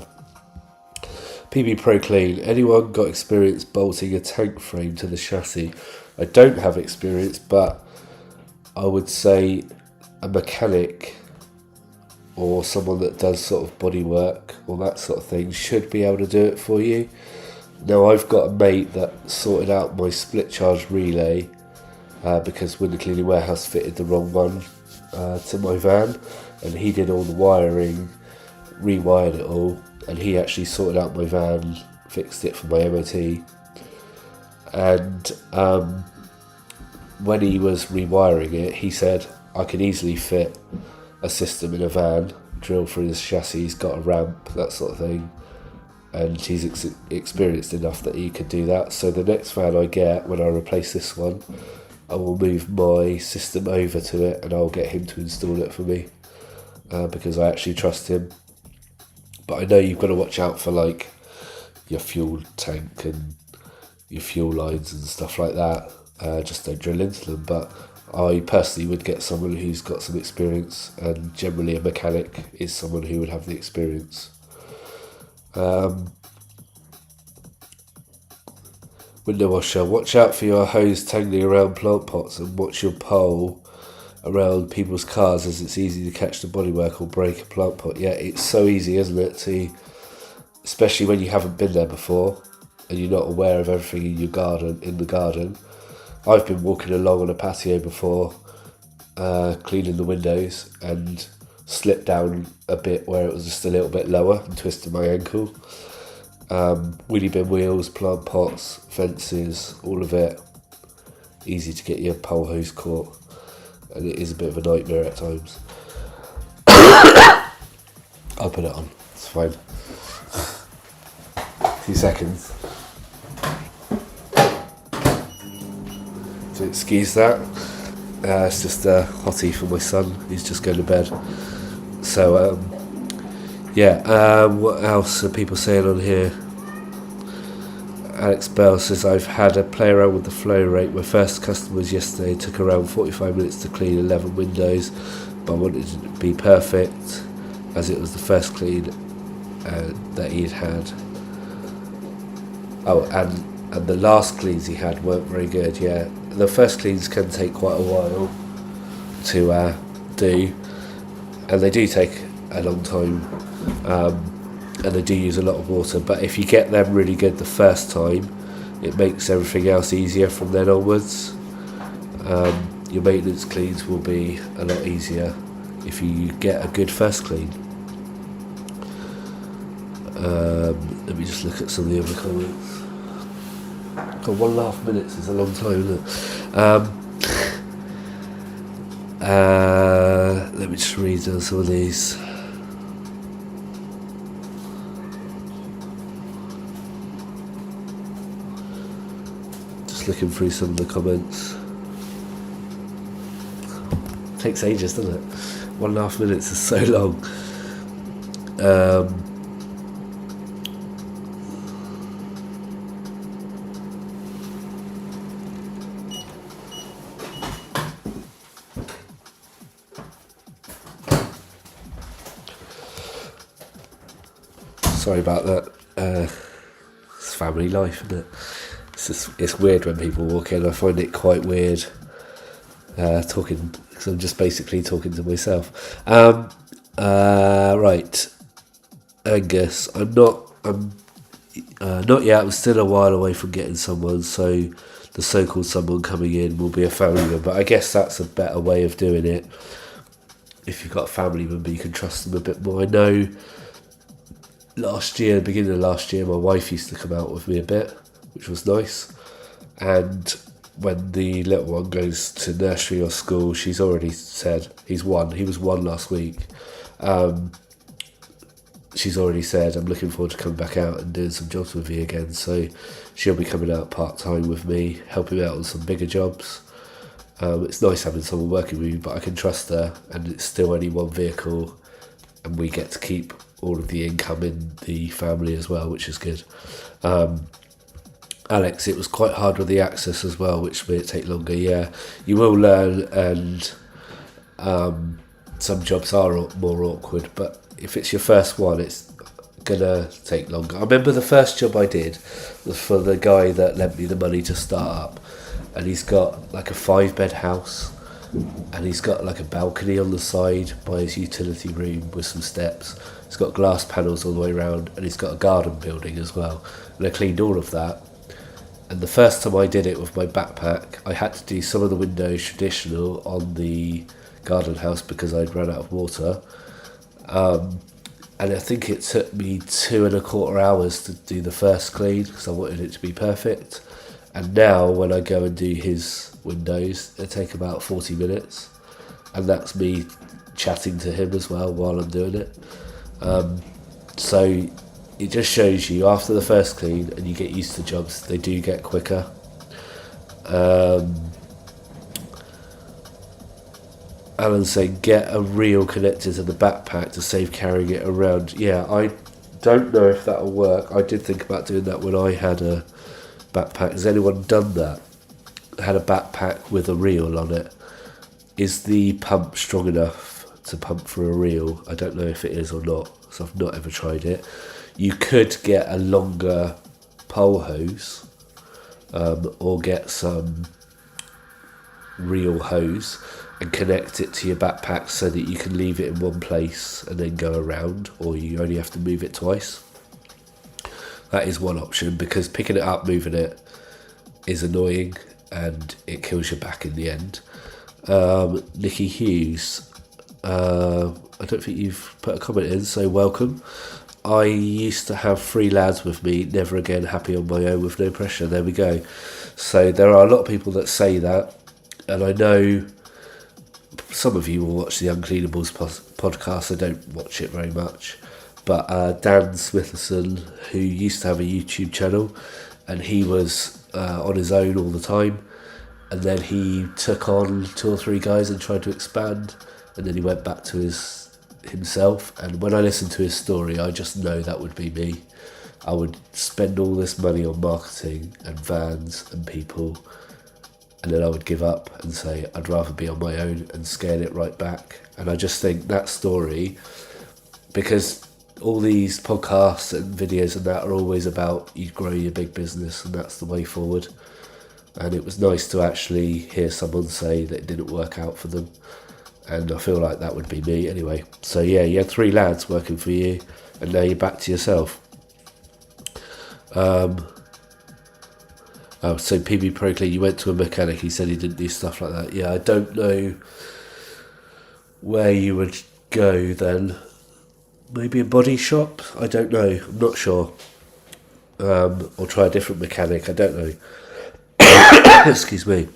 PB Pro Clean, anyone got experience bolting a tank frame to the chassis? I don't have experience, but I would say a mechanic or someone that does sort of body work or that sort of thing should be able to do it for you. Now, I've got a mate that sorted out my split charge relay because Window Cleaning Warehouse fitted the wrong one to my van, and he did all the wiring, rewired it all, and he actually sorted out my van, fixed it for my MOT. And when he was rewiring it, he said I could easily fit a system in a van, drill through the chassis, he's got a ramp, that sort of thing, and he's experienced enough that he could do that. So the next van I get, when I replace this one, I will move my system over to it and I'll get him to install it for me, because I actually trust him. But I know you've got to watch out for like your fuel tank and your fuel lines and stuff like that. Just don't drill into them. But I personally would get someone who's got some experience, and generally a mechanic is someone who would have the experience. Window washer, watch out for your hose tangling around plant pots, and watch your pole around people's cars, as it's easy to catch the bodywork or break a plant pot. Yeah, it's so easy, isn't it, to, especially when you haven't been there before and you're not aware of everything in the garden. I've been walking along on a patio before, cleaning the windows, and slipped down a bit where it was just a little bit lower and twisted my ankle. Wheelie bin wheels, plant pots, fences, all of it. Easy to get your pole hose caught, and it is a bit of a nightmare at times. I'll put it on, it's fine. 2 seconds. So excuse that. It's just a hottie for my son, he's just going to bed. So what else are people saying on here? Alex Bell says, I've had a play around with the flow rate. My first customer was yesterday, took around 45 minutes to clean 11 windows, but I wanted it to be perfect as it was the first clean that he'd had. Oh, and the last cleans he had weren't very good. Yeah, the first cleans can take quite a while to do, and they do take a long time, and they do use a lot of water. But if you get them really good the first time, it makes everything else easier from then onwards. Your maintenance cleans will be a lot easier if you get a good first clean. Let me just look at some of the other comments. God, 1.5 minutes is a long time, isn't it? Let me just read down some of these. Just looking through some of the comments. Takes ages, doesn't it? 1.5 minutes is so long. Sorry about that. It's family life, isn't it? It's weird when people walk in. I find it quite weird talking, because I'm just basically talking to myself. Right, Angus, I'm not yet. I'm still a while away from getting someone, so the so-called someone coming in will be a family member. But I guess that's a better way of doing it. If you've got a family member, you can trust them a bit more. I know beginning of last year, my wife used to come out with me a bit, which was nice. And when the little one goes to nursery or school, she's already said he was one last week. She's already said, I'm looking forward to coming back out and doing some jobs with you again. So she'll be coming out part-time with me, helping out on some bigger jobs. It's nice having someone working with me, but I can trust her, and it's still only one vehicle, and we get to keep all of the income in the family as well, which is good. Alex, it was quite hard with the access as well, which made it take longer. Yeah, you will learn, and some jobs are more awkward, but if it's your first one, it's gonna take longer. I remember the first job I did was for the guy that lent me the money to start up, and he's got like a 5-bed house, and he's got like a balcony on the side by his utility room with some steps. He's got glass panels all the way around, and he's got a garden building as well. And I cleaned all of that. And the first time I did it with my backpack, I had to do some of the windows traditional on the garden house because I'd run out of water. And I think it took me 2.25 hours to do the first clean because I wanted it to be perfect. And now when I go and do his windows, they take about 40 minutes. And that's me chatting to him as well while I'm doing it. So it just shows you after the first clean and you get used to jobs, they do get quicker. Alan's saying, get a reel connected to the backpack to save carrying it around. Yeah, I don't know if that'll work. I did think about doing that when I had a backpack. Has anyone done that? Had a backpack with a reel on it. Is the pump strong enough to pump for a reel? I don't know if it is or not, so I've not ever tried it. You could get a longer pole hose, or get some reel hose and connect it to your backpack so that you can leave it in one place and then go around, or you only have to move it twice. That is one option, because picking it up, moving it is annoying and it kills your back in the end. Nikki Hughes, I don't think you've put a comment in, so welcome. I used to have 3 lads with me, never again, happy on my own with no pressure. There we go. So there are a lot of people that say that, and I know some of you will watch the Uncleanables podcast. I don't watch it very much, but Dan Smitherson, who used to have a YouTube channel, and he was on his own all the time, and then he took on 2 or 3 guys and tried to expand, and then he went back to himself. And when I listen to his story, I just know that would be me. I would spend all this money on marketing and vans and people, and then I would give up and say I'd rather be on my own, and scale it right back. And I just think that story, because all these podcasts and videos and that are always about you grow your big business and that's the way forward. And it was nice to actually hear someone say that it didn't work out for them. And I feel like that would be me anyway. So yeah, you had 3 lads working for you, and now you're back to yourself. So PB Proclay, you went to a mechanic, he said he didn't do stuff like that. Yeah, I don't know where you would go then. Maybe a body shop? I don't know, I'm not sure. Or try a different mechanic, I don't know. Excuse me.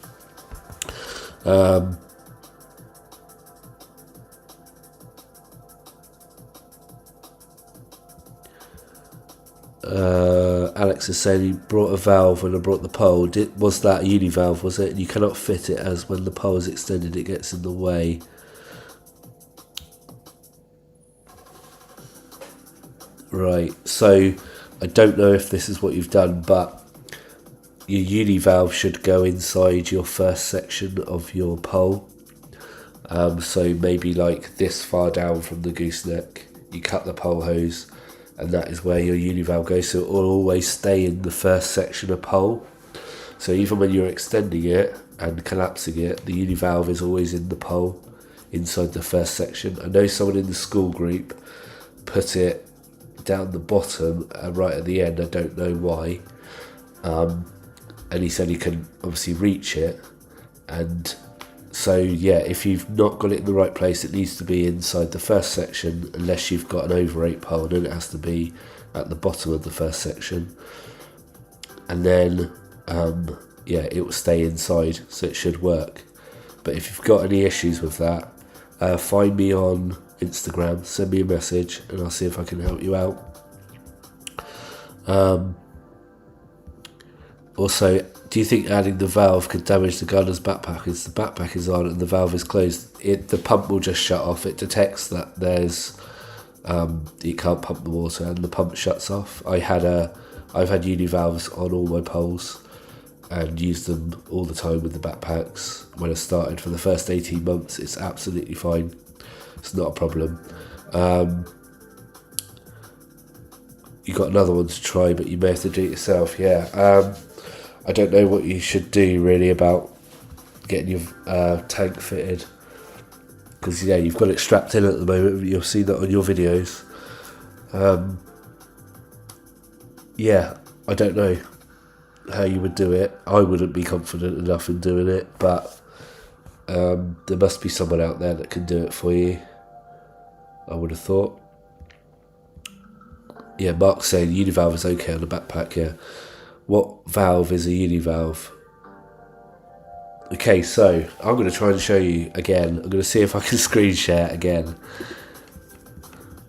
Alex is saying he brought a valve when I brought the pole. Was that a univalve, was it? You cannot fit it, as when the pole is extended it gets in the way. Right, so I don't know if this is what you've done, but your univalve should go inside your first section of your pole. So maybe like this far down from the gooseneck, you cut the pole hose, and that is where your univalve goes, so it will always stay in the first section of pole. So even when you're extending it and collapsing it, the univalve is always in the pole, inside the first section. I know someone in the Skool group put it down the bottom, right at the end, I don't know why. And he said he can obviously reach it, and So yeah, if you've not got it in the right place, it needs to be inside the first section, unless you've got an over 8 pole, then it has to be at the bottom of the first section. And then yeah, it will stay inside, so it should work. But if you've got any issues with that, find me on Instagram, send me a message, and I'll see if I can help you out. Also, do you think adding the valve could damage the gunner's backpack? If the backpack is on and the valve is closed, the pump will just shut off. It detects that there's you can't pump the water, and the pump shuts off. I've had uni valves on all my poles and used them all the time with the backpacks. When I started, for the first 18 months, it's absolutely fine. It's not a problem. You got another one to try, but you may have to do it yourself. Yeah. I don't know what you should do really about getting your tank fitted, because yeah, you've got it strapped in at the moment. You'll see that on your videos. Yeah, I don't know how you would do it. I wouldn't be confident enough in doing it, but there must be someone out there that can do it for you, I would have thought. Yeah, Mark's saying univalve is okay on the backpack. Yeah, what valve is a univalve? Okay, so I'm going to try and show you again. I'm going to see if I can screen share again.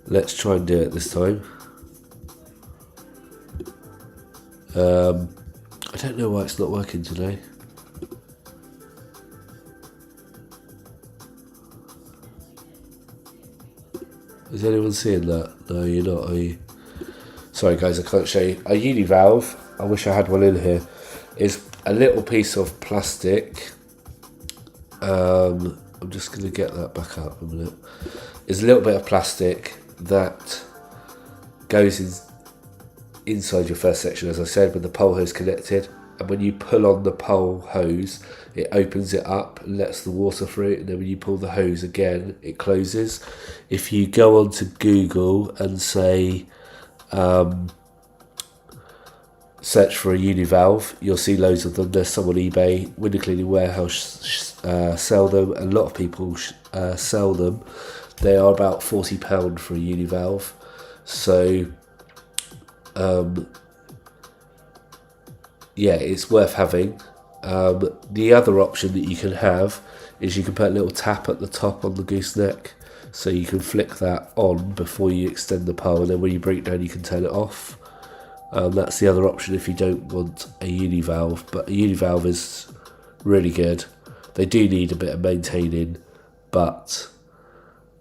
Let's try and do it this time. I don't know why it's not working today. Is anyone seeing that? No, you're not, are you? Sorry guys, I can't show you. A univalve, I wish I had one in here, is a little piece of plastic. I'm just going to get that back up a minute. It's a little bit of plastic that goes inside your first section, as I said, with the pole hose connected. And when you pull on the pole hose, it opens it up and lets the water through. And then when you pull the hose again, it closes. If you go onto Google and say, search for a univalve, you'll see loads of them. There's some on eBay. Window Cleaning Warehouse sell them. A lot of people sell them. They are about £40 for a univalve. So yeah, it's worth having. The other option that you can have is you can put a little tap at the top on the gooseneck, so you can flick that on before you extend the pole, and then when you bring it down you can turn it off. That's the other option if you don't want a univalve, but a univalve is really good. They do need a bit of maintaining, but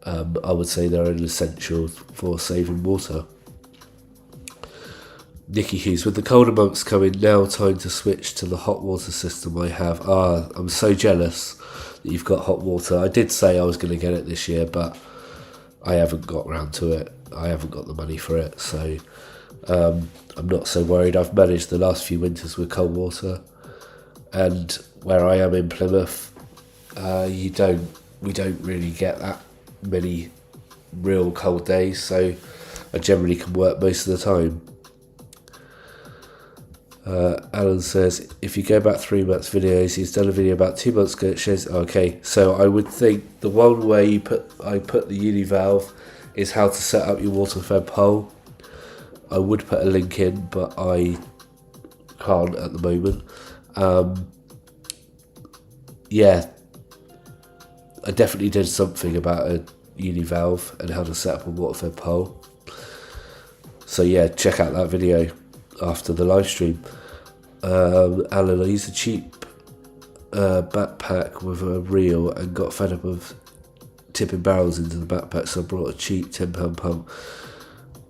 I would say they're an essential for saving water. Nicky Hughes, with the colder months coming, now time to switch to the hot water system I have. I'm so jealous that you've got hot water. I did say I was going to get it this year, but I haven't got round to it. I haven't got the money for it, so I'm not so worried. I've managed the last few winters with cold water, and where I am in Plymouth, we don't really get that many real cold days, so I generally can work most of the time. Alan says, if you go back 3 months videos, he's done a video about 2 months ago. It shows, okay, so I would think the one where I put the univalve is how to set up your water fed pole. I would put a link in, but I can't at the moment. Yeah, I definitely did something about a univalve and how to set up a water fed pole. So yeah, check out that video after the live stream. Alan, I used a cheap backpack with a reel and got fed up of tipping barrels into the backpack, so I brought a cheap £10 pump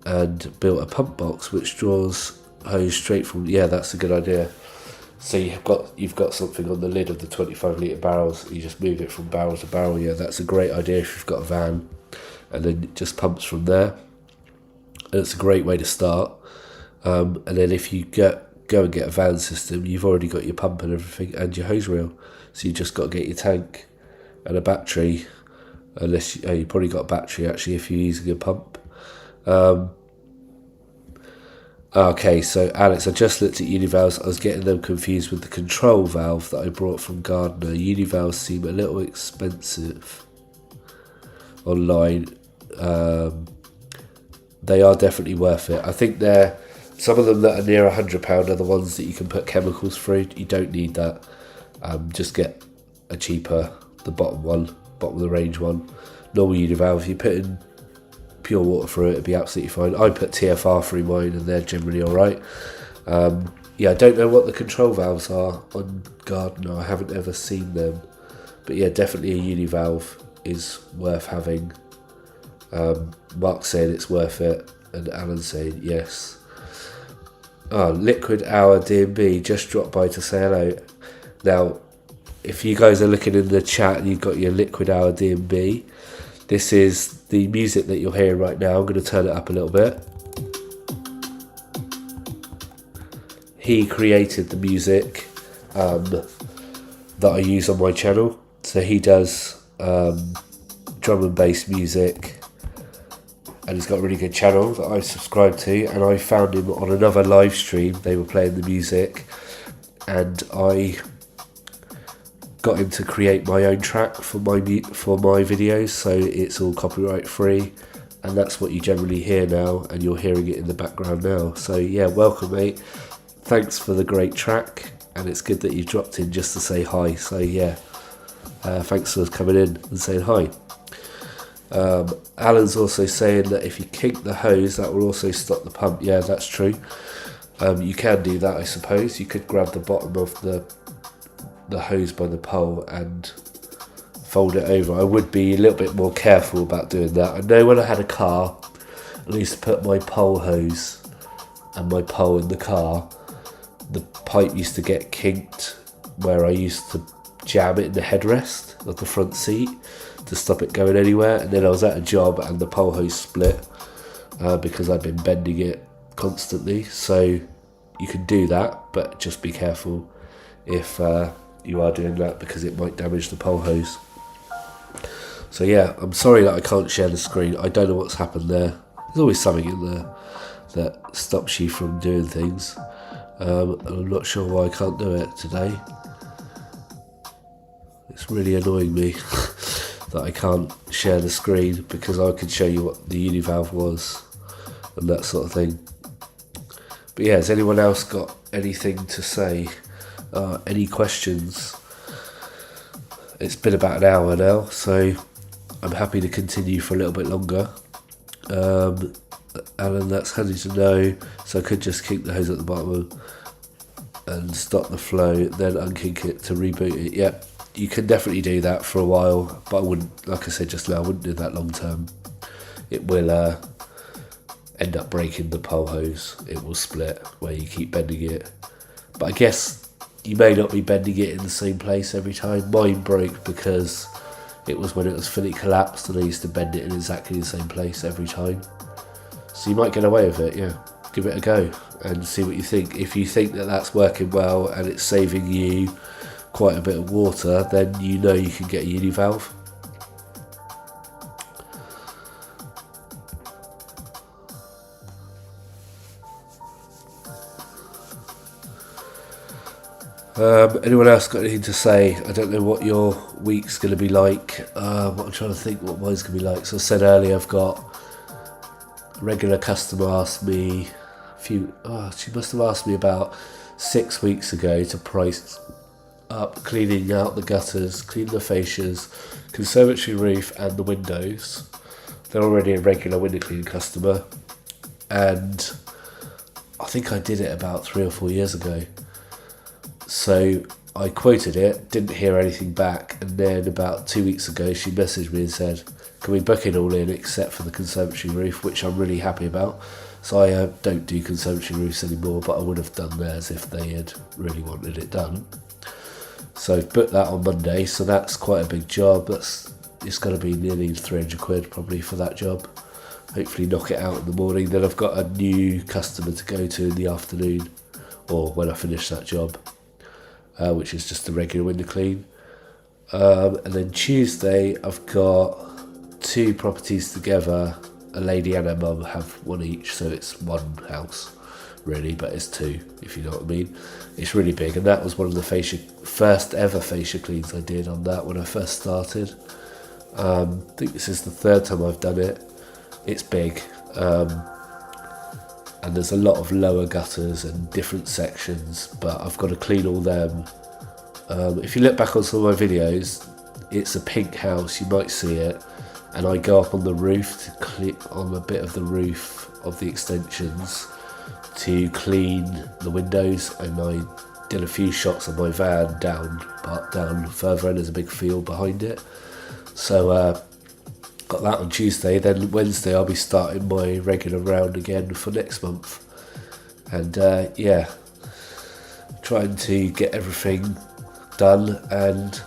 and built a pump box which draws hose straight from. Yeah, that's a good idea. So you've got something on the lid of the 25 litre barrels. You just move it from barrel to barrel. Yeah, that's a great idea if you've got a van, and then it just pumps from there. And it's a great way to start. And then if you go and get a van system, you've already got your pump and everything and your hose reel. So you just got to get your tank and a battery, unless you probably got a battery actually if you're using a pump. Okay, so Alex, I just looked at univalves. I was getting them confused with the control valve that I brought from Gardner. Univalves seem a little expensive online. They are definitely worth it. I think they're some of them that are near £100 are the ones that you can put chemicals through. You don't need that. Just get a cheaper, the bottom of the range one. Normal univalve, if you put in pure water through it, it'd be absolutely fine. I put TFR through mine and they're generally alright. I don't know what the control valves are on Gardner. I haven't ever seen them. But yeah, definitely a univalve is worth having. Mark's saying it's worth it, and Alan's saying yes. Liquid Hour DMB just dropped by to say hello. Now, if you guys are looking in the chat and you've got your Liquid Hour DMB, this is the music that you're hearing right now. I'm going to turn it up a little bit. He created the music that I use on my channel. So he does drum and bass music, and he's got a really good channel that I subscribe to, and I found him on another live stream. They were playing the music, and I got him to create my own track for my videos, so it's all copyright free, and that's what you generally hear now, and you're hearing it in the background now. So yeah, welcome mate, thanks for the great track, and it's good that you dropped in just to say hi. So yeah, thanks for coming in and saying hi. Alan's also saying that if you kink the hose, that will also stop the pump. Yeah, that's true. You can do that, I suppose. You could grab the bottom of the hose by the pole and fold it over. I would be a little bit more careful about doing that. I know when I had a car, I used to put my pole hose and my pole in the car. The pipe used to get kinked where I used to jam it in the headrest of the front seat to stop it going anywhere, and then I was at a job and the pole hose split because I'd been bending it constantly. So you can do that, but just be careful if you are doing that, because it might damage the pole hose. So yeah, I'm sorry that I can't share the screen. I don't know what's happened there. There's always something in there that stops you from doing things. I'm not sure why I can't do it today. It's really annoying me that I can't share the screen, because I could show you what the univalve was and that sort of thing. But yeah, has anyone else got anything to say? Any questions? It's been about an hour now, so I'm happy to continue for a little bit longer. Alan, that's handy to know. So I could just kink the hose at the bottom and stop the flow, then unkink it to reboot it. Yep. You can definitely do that for a while, but I wouldn't, like I said just now, I wouldn't do that long term. It will end up breaking the pole hose. It will split where you keep bending it. But I guess you may not be bending it in the same place every time. Mine broke because it was when it was fully collapsed, and I used to bend it in exactly the same place every time. So you might get away with it, yeah. Give it a go and see what you think. If you think that that's working well and it's saving you quite a bit of water, then you know you can get a univalve. Anyone else got anything to say? I don't know what your week's going to be like. I'm trying to think what mine's going to be like. So I said earlier, I've got a regular customer asked me she must have asked me about 6 weeks ago to price up cleaning out the gutters, clean the fascias, conservatory roof and the windows. They're already a regular window cleaning customer, and I think I did it about 3 or 4 years ago. So I quoted it, didn't hear anything back, and then about 2 weeks ago she messaged me and said, can we book it all in except for the conservatory roof, which I'm really happy about. So I don't do conservatory roofs anymore, but I would have done theirs if they had really wanted it done. So I've booked that on Monday, so that's quite a big job. It's going to be nearly 300 quid probably for that job. Hopefully knock it out in the morning. Then I've got a new customer to go to in the afternoon, or when I finish that job, which is just a regular window clean. And then Tuesday I've got 2 properties together. A lady and her mum have one each, so it's one house really, but it's 2, if you know what I mean. It's really big, and that was one of the first ever fascia cleans I did on that when I first started. I think this is the 3rd time I've done it. It's big, and there's a lot of lower gutters and different sections, but I've got to clean all them. If you look back on some of my videos, it's a pink house, you might see it, and I go up on the roof to clean on a bit of the roof of the extensions to clean the windows, and I did a few shots of my van down further, and there's a big field behind it. So got that on Tuesday. Then Wednesday I'll be starting my regular round again for next month, and trying to get everything done, and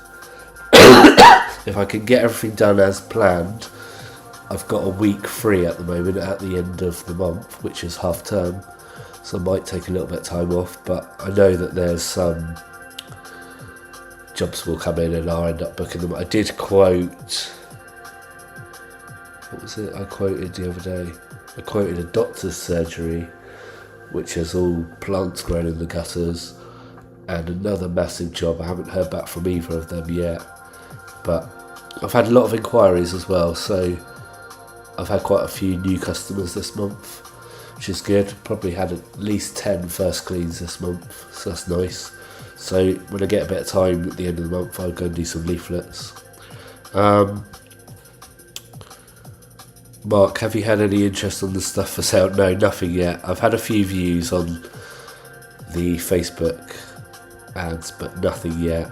if I can get everything done as planned, I've got a week free at the moment at the end of the month, which is half term, so I might take a little bit of time off, but I know that there's some jobs will come in and I'll end up booking them. I did quote, what was it I quoted the other day? I quoted a doctor's surgery, which has all plants growing in the gutters, and another massive job. I haven't heard back from either of them yet, but I've had a lot of inquiries as well, so I've had quite a few new customers this month, which is good. Probably had at least 10 first cleans this month, so that's nice. So when I get a bit of time at the end of the month, I'll go and do some leaflets. Mark, have you had any interest on the stuff for sale? No, nothing yet. I've had a few views on the Facebook ads, but nothing yet.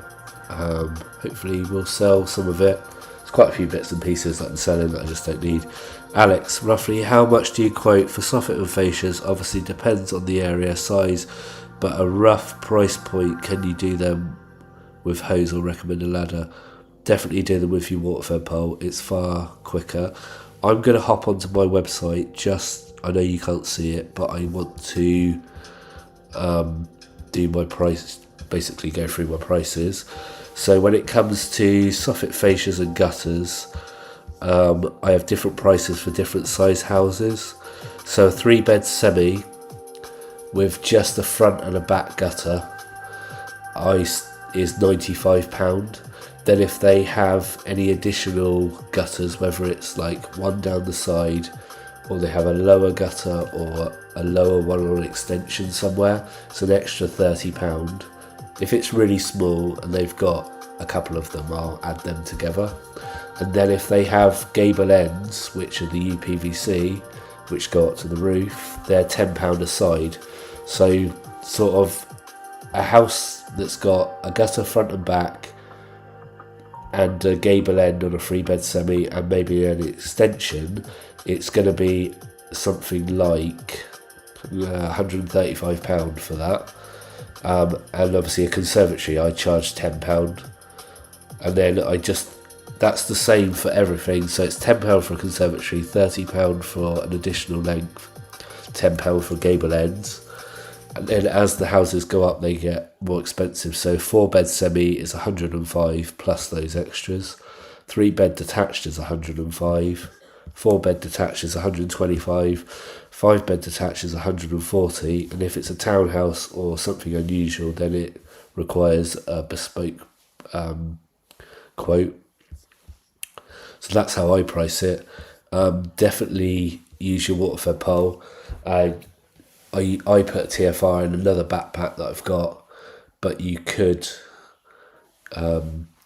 Hopefully we'll sell some of it. There's quite a few bits and pieces that I'm selling that I just don't need. Alex, roughly how much do you quote for soffit and fascias? Obviously depends on the area, size, but a rough price point. Can you do them with hose or recommend a ladder? Definitely do them with your water-fed pole. It's far quicker. I'm going to hop onto my website, I know you can't see it, but I want to do my price, basically go through my prices. So when it comes to soffit, fascias and gutters, I have different prices for different size houses. So a 3-bed semi with just a front and a back gutter is £95. Then if they have any additional gutters, whether it's like one down the side, or they have a lower gutter or a lower one on an extension somewhere, it's an extra £30. If it's really small and they've got a couple of them, I'll add them together. And then if they have gable ends, which are the UPVC, which go up to the roof, they're £10 a side. So sort of a house that's got a gutter front and back and a gable end on a 3-bed semi and maybe an extension, it's going to be something like £135 for that. And obviously a conservatory I charge £10, and then that's the same for everything. So it's £10 for a conservatory, £30 for an additional length, £10 for gable ends, and then as the houses go up they get more expensive. So 4-bed semi is 105 plus those extras, 3-bed detached is 105, 4-bed detached is 125, 5-bed detached is 140, and if it's a townhouse or something unusual, then it requires a bespoke quote. So that's how I price it. Definitely use your water-fed pole. I put TFR in another backpack that I've got, but you could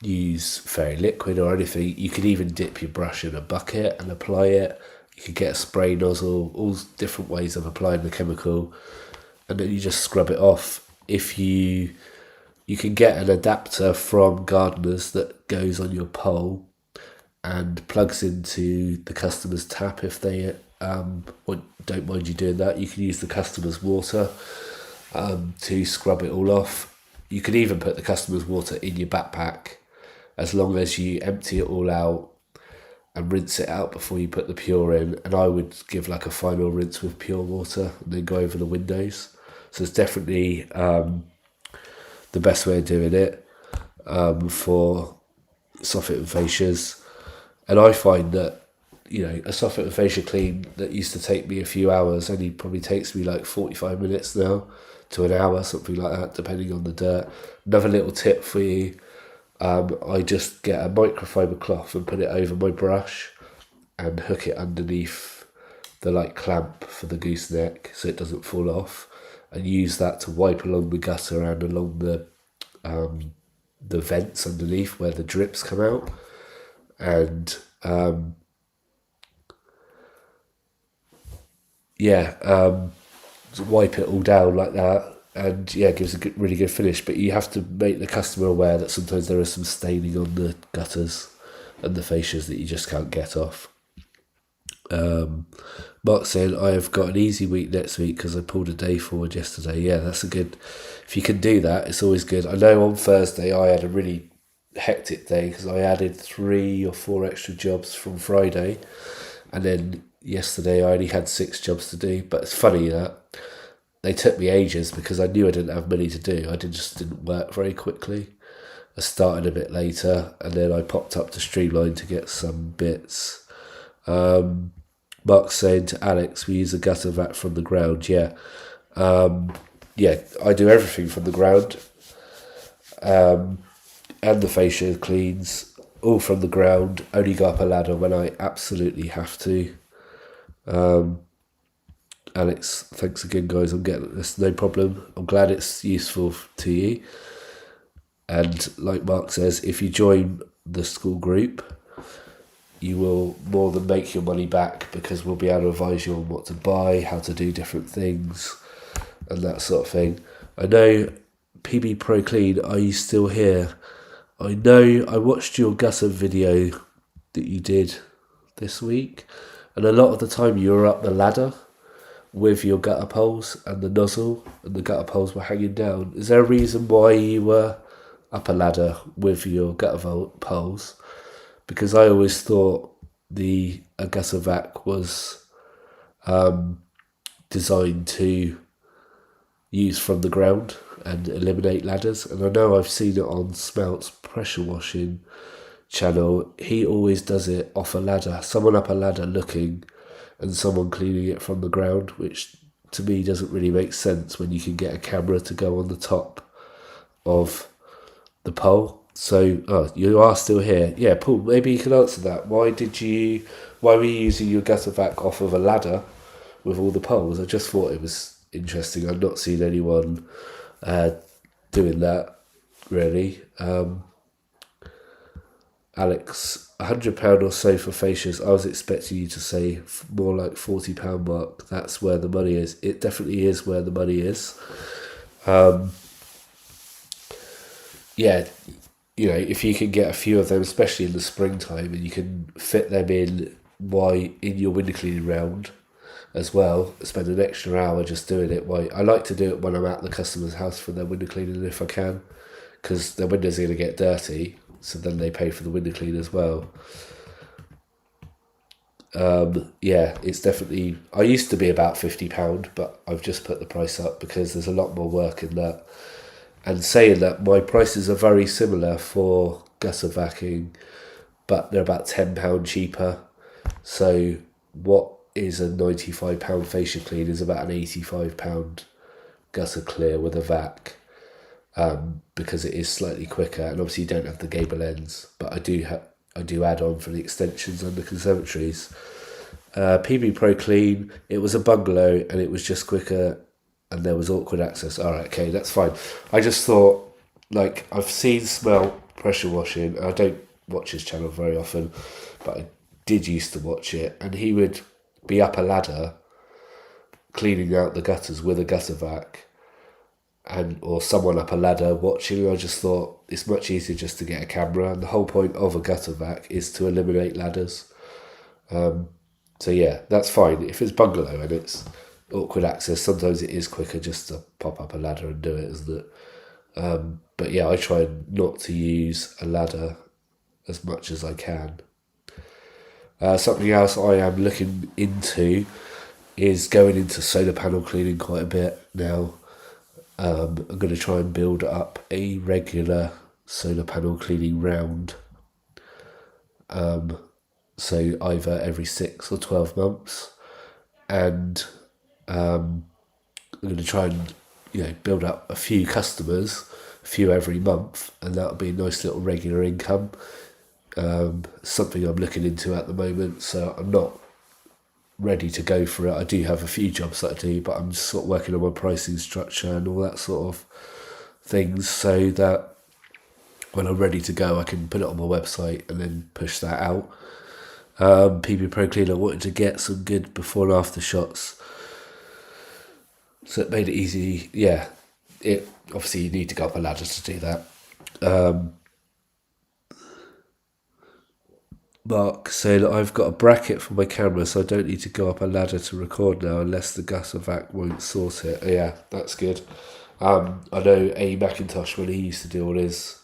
use fairy liquid or anything. You could even dip your brush in a bucket and apply it. You could get a spray nozzle, all different ways of applying the chemical, and then you just scrub it off. If you can get an adapter from Gardeners that goes on your pole and plugs into the customer's tap. If they don't mind you doing that, you can use the customer's water to scrub it all off. You can even put the customer's water in your backpack, as long as you empty it all out and rinse it out before you put the pure in. And I would give like a final rinse with pure water and then go over the windows. So it's definitely the best way of doing it for soffit and fascias. And I find that a soffit and fascia clean that used to take me a few hours only probably takes me like 45 minutes now to an hour, something like that, depending on the dirt. Another little tip for you, I just get a microfiber cloth and put it over my brush and hook it underneath the like clamp for the gooseneck so it doesn't fall off, and use that to wipe along the gutter and along the vents underneath where the drips come out, and wipe it all down like that, and yeah, it gives a really good finish. But you have to make the customer aware that sometimes there is some staining on the gutters and the fascias that you just can't get off. Mark saying, I have got an easy week next week because I pulled a day forward yesterday. Yeah, that's a good, if you can do that, it's always good. I know on Thursday I had a really hectic day because I added 3 or 4 extra jobs from Friday, and then yesterday I only had 6 jobs to do. But it's funny that they took me ages because I knew I didn't have many to do. I just didn't work very quickly. I started a bit later, and then I popped up to Streamline to get some bits. Mark's saying to Alex, we use a gutter vac from the ground. Yeah, I do everything from the ground, and the fascia cleans all from the ground. Only go up a ladder when I absolutely have to. Alex, thanks again, guys. I'm getting this, no problem. I'm glad it's useful to you. And like Mark says, if you join the Skool group, you will more than make your money back, because we'll be able to advise you on what to buy, how to do different things, and that sort of thing. I know, PB Pro Clean, are you still here? I know I watched your gutter video that you did this week, and a lot of the time you were up the ladder with your gutter poles and the nozzle, and the gutter poles were hanging down. Is there a reason why you were up a ladder with your gutter poles? Because I always thought a gutter vac was designed to use from the ground and eliminate ladders. And I know I've seen it on Smelt's pressure washing channel. He always does it off a ladder, someone up a ladder looking and someone cleaning it from the ground, which to me doesn't really make sense when you can get a camera to go on the top of the pole. So, you are still here. Yeah, Paul, maybe you can answer that. Why were you using your gutter vac off of a ladder with all the poles? I just thought it was interesting. I've not seen anyone doing that, really. Alex, £100 or so for fascias. I was expecting you to say more like £40 mark. That's where the money is. It definitely is where the money is. If you can get a few of them, especially in the springtime, and you can fit them in your window cleaning round as well, spend an extra hour just doing it. I like to do it when I'm at the customer's house for their window cleaning if I can, because their windows are going to get dirty, so then they pay for the window clean as well. It's definitely, I used to be about £50, but I've just put the price up because there's a lot more work in that. And saying that, my prices are very similar for gutter vacuuming, but they're about £10 cheaper. So what is a £95 fascia clean is about an £85 gutter clear with a vac, because it is slightly quicker, and obviously you don't have the gable ends, but I do add on for the extensions and the conservatories. PB Pro Clean, it was a bungalow and it was just quicker, and there was awkward access. All right, okay, that's fine. I just thought, like, I've seen Smelt pressure washing. I don't watch his channel very often, but I did used to watch it, and he would be up a ladder cleaning out the gutters with a gutter vac, or someone up a ladder watching. I just thought it's much easier just to get a camera, and the whole point of a gutter vac is to eliminate ladders. So yeah, that's fine. If it's bungalow and it's awkward access, sometimes it is quicker just to pop up a ladder and do it, isn't it? But yeah, I try not to use a ladder as much as I can. Something else I am looking into is going into solar panel cleaning quite a bit now. I'm going to try and build up a regular solar panel cleaning round. so either every 6 or 12 months, and I'm going to try and build up a few customers, a few every month, and that'll be a nice little regular income. Something I'm looking into at the moment, so I'm not ready to go for it. I do have a few jobs that I do, but I'm just sort of working on my pricing structure and all that sort of things, so that when I'm ready to go, I can put it on my website and then push that out. PP Pro Cleaner wanted to get some good before and after shots, so it made it easy. Yeah, it obviously you need to go up a ladder to do that. Mark saying that I've got a bracket for my camera, so I don't need to go up a ladder to record now unless the gutter vac won't sort it. Yeah, that's good. I know A. Macintosh, when he used to do all his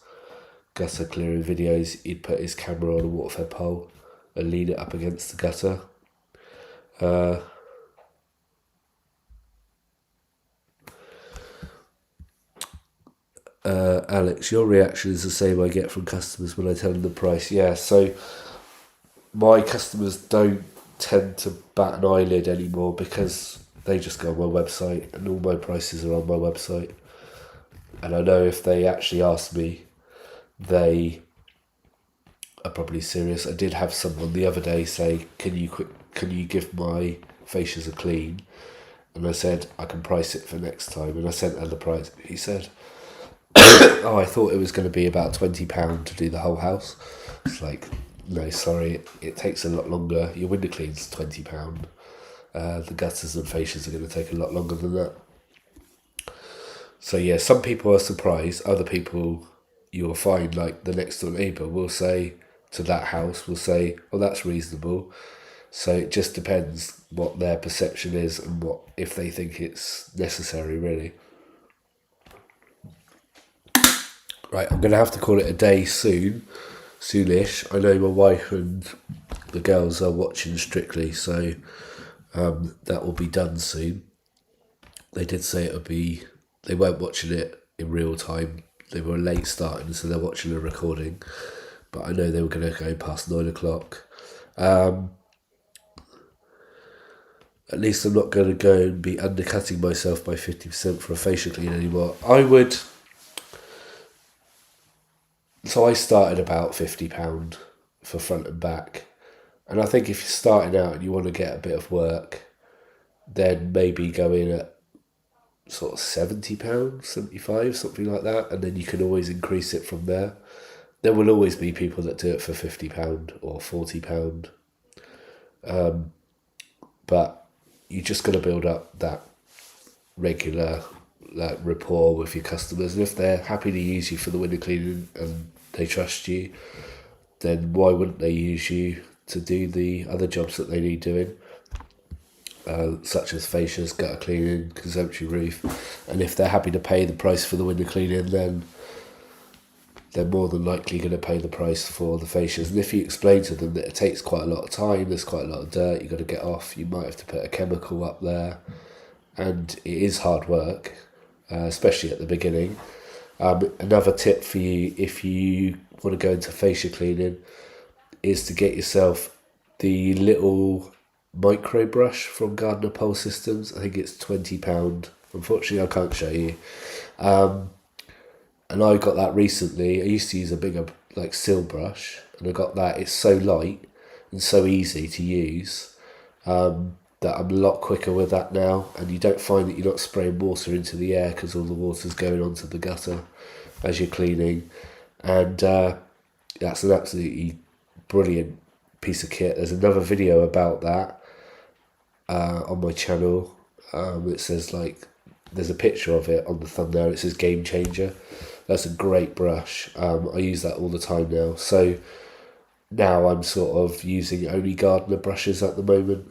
gutter clearing videos, he'd put his camera on a waterfed pole and lean it up against the gutter. Alex, your reaction is the same I get from customers when I tell them the price. Yeah, so my customers don't tend to bat an eyelid anymore because they just go on my website and all my prices are on my website. And I know if they actually ask me, they are probably serious. I did have someone the other day say, can you give my fascias a clean? And I said, I can price it for next time. And I sent her the price. He said, oh, I thought it was going to be about £20 to do the whole house. It's like, no, sorry, it takes a lot longer. Your window clean's £20. The gutters and fascias are going to take a lot longer than that. So yeah, some people are surprised. Other people, you'll find, like the next door neighbour will say to that house, will say, oh, that's reasonable. So it just depends what their perception is and what if they think it's necessary, really. Right, I'm going to have to call it a day soonish. I know my wife and the girls are watching Strictly, so that will be done soon. They did say they weren't watching it in real time. They were late starting, so they're watching a recording. But I know they were going to go past 9 o'clock. At least I'm not going to go and be undercutting myself by 50% for a facial clean anymore. So I started about £50 for front and back. And I think if you're starting out and you want to get a bit of work, then maybe go in at sort of £70, 75, something like that. And then you can always increase it from there. There will always be people that do it for £50 or £40. But you just got to build up that regular rapport with your customers, and if they're happy to use you for the window cleaning and they trust you, then why wouldn't they use you to do the other jobs that they need doing, such as fascias, gutter cleaning, conservatory roof. And if they're happy to pay the price for the window cleaning, then they're more than likely going to pay the price for the fascias. And if you explain to them that it takes quite a lot of time, there's quite a lot of dirt you've got to get off, you might have to put a chemical up there, and it is hard work, especially at the beginning. Another tip for you, if you want to go into fascia cleaning, is to get yourself the little micro brush from Gardner Pole Systems. I think it's £20. Unfortunately, I can't show you. And I got that recently. I used to use a bigger sill brush, and I got that. It's so light and so easy to use that I'm a lot quicker with that now, and you don't find that you're not spraying water into the air because all the water's going onto the gutter as you're cleaning. And that's an absolutely brilliant piece of kit. There's another video about that on my channel. It says there's a picture of it on the thumbnail. It says Game Changer. That's a great brush. I use that all the time now. So now I'm sort of using only Gardner brushes at the moment.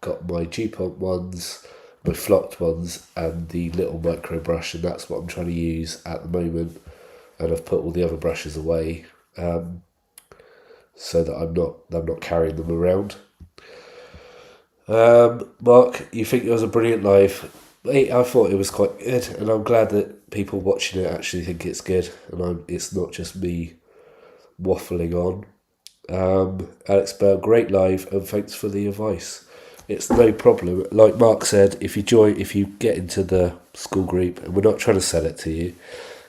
Got my DuPont ones, my flocked ones, and the little micro brush, and that's what I'm trying to use at the moment. And I've put all the other brushes away so that I'm not carrying them around. Mark, you think it was a brilliant live? I thought it was quite good, and I'm glad that people watching it actually think it's good, and it's not just me waffling on. Alex Bell, great live, and thanks for the advice. It's no problem. Like Mark said, if you get into the Skool group, and we're not trying to sell it to you,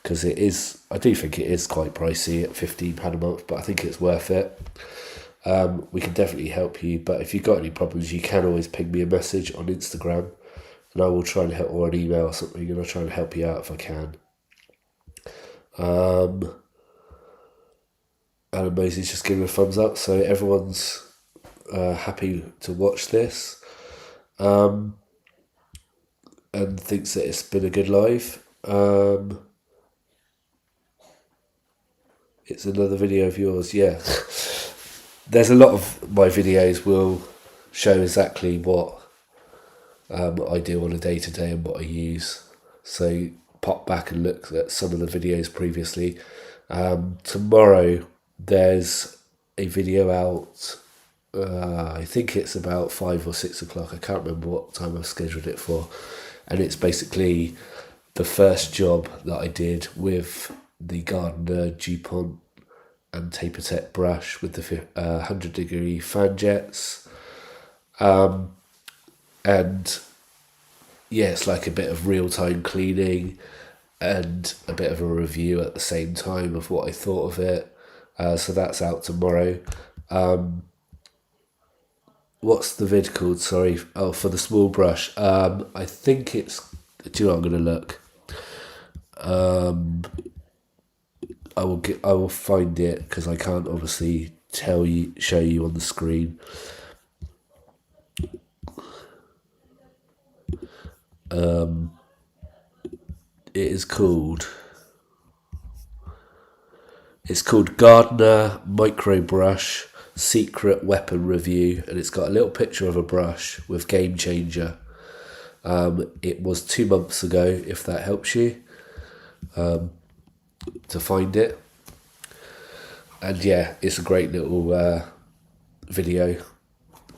because it is, I do think it is quite pricey at £15 a month, but I think it's worth it. We can definitely help you, but if you've got any problems, you can always ping me a message on Instagram, and I will try and help, or an email or something, and I'll try and help you out if I can. Alan Mosey's just giving a thumbs up, so everyone's happy to watch this, and thinks that it's been a good live. It's another video of yours, yeah. There's a lot of my videos will show exactly what I do on a day-to-day and what I use. So pop back and look at some of the videos previously. Tomorrow there's a video out, I think it's about 5 or 6 o'clock, I can't remember what time I've scheduled it for, and it's basically the first job that I did with the Gardner DuPont and Taper Tech brush with the 100-degree fan jets, and yeah, it's like a bit of real-time cleaning and a bit of a review at the same time of what I thought of it. So that's out tomorrow. What's the vid called? Sorry. Oh, for the small brush. I think it's... Do you know what, I'm going to look. I will find it, because I can't obviously show you on the screen. It is called... It's called Gardner Micro Brush Secret Weapon Review, and it's got a little picture of a brush with Game Changer. It was 2 months ago, if that helps you, to find it. And yeah, it's a great little video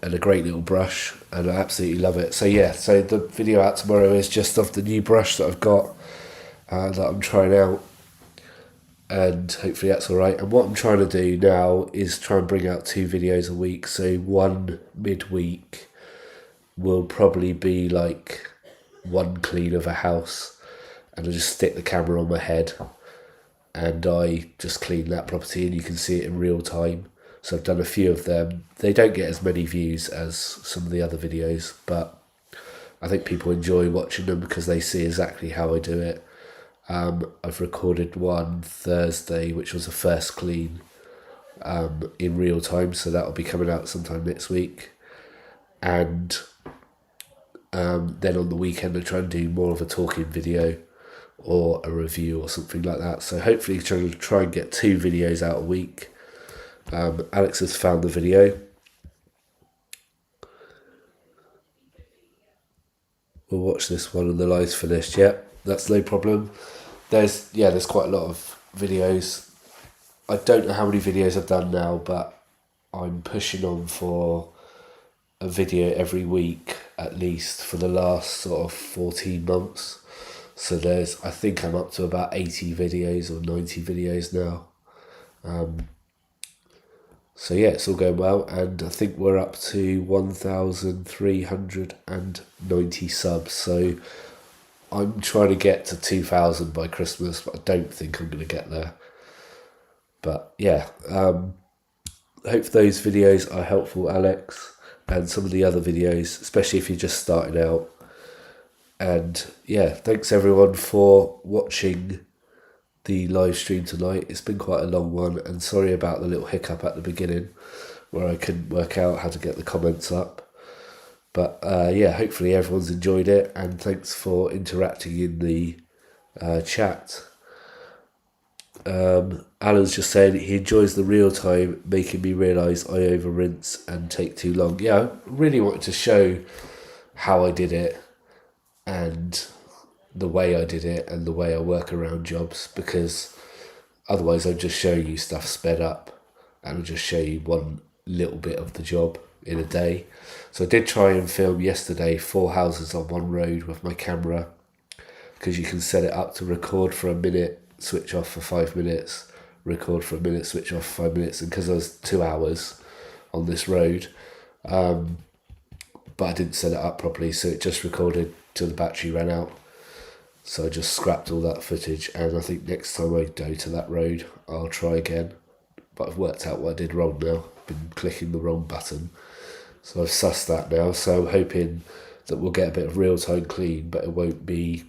and a great little brush, and I absolutely love it. So yeah, so the video out tomorrow is just of the new brush that I've got that I'm trying out, and hopefully that's alright. And what I'm trying to do now is try and bring out 2 videos a week. So one midweek will probably be like one clean of a house, and I just stick the camera on my head and I just clean that property, and you can see it in real time. So I've done a few of them. They don't get as many views as some of the other videos, but I think people enjoy watching them because they see exactly how I do it. I've recorded one Thursday, which was a first clean, in real time, so that'll be coming out sometime next week. And then on the weekend I try and do more of a talking video or a review or something like that. So hopefully try and get 2 videos out a week. Alex has found the video. We'll watch this one and the live's finished. Yeah, that's no problem. There's quite a lot of videos. I don't know how many videos I've done now, but I'm pushing on for a video every week at least for the last sort of 14 months. So I think I'm up to about 80 videos or 90 videos now. So yeah, it's all going well, and I think we're up to 1,390 subs. So I'm trying to get to 2,000 by Christmas, but I don't think I'm going to get there. But yeah, hope those videos are helpful, Alex, and some of the other videos, especially if you're just starting out. And yeah, thanks everyone for watching the live stream tonight. It's been quite a long one, and sorry about the little hiccup at the beginning where I couldn't work out how to get the comments up. But yeah, hopefully everyone's enjoyed it, and thanks for interacting in the chat. Alan's just saying he enjoys the real time, making me realise I over rinse and take too long. Yeah, I really wanted to show how I did it and the way I did it and the way I work around jobs, because otherwise I'd just show you stuff sped up and I'll just show you one little bit of the job in a day. So I did try and film yesterday 4 houses on one road with my camera, because you can set it up to record for a minute, switch off for 5 minutes, record for a minute, switch off for 5 minutes, and because I was 2 hours on this road, but I didn't set it up properly, so it just recorded till the battery ran out. So I just scrapped all that footage, and I think next time I go to that road, I'll try again. But I've worked out what I did wrong now. I've been clicking the wrong button. So I've sussed that now, so I'm hoping that we'll get a bit of real-time clean, but it won't be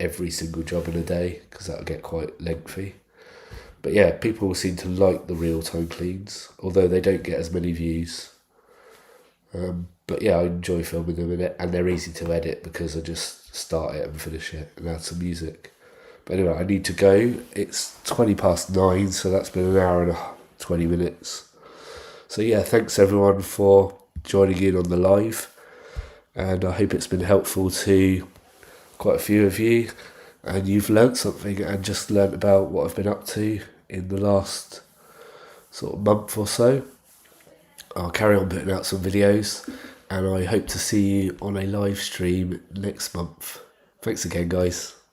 every single job in a day, because that'll get quite lengthy. But yeah, people seem to like the real-time cleans, although they don't get as many views. But yeah, I enjoy filming them, and they're easy to edit because I just start it and finish it and add some music. But anyway, I need to go. It's 9:20, so that's been an hour and 20 minutes. So yeah, thanks everyone for joining in on the live, and I hope it's been helpful to quite a few of you, and you've learnt something and just learnt about what I've been up to in the last sort of month or so. I'll carry on putting out some videos, and I hope to see you on a live stream next month. Thanks again, guys.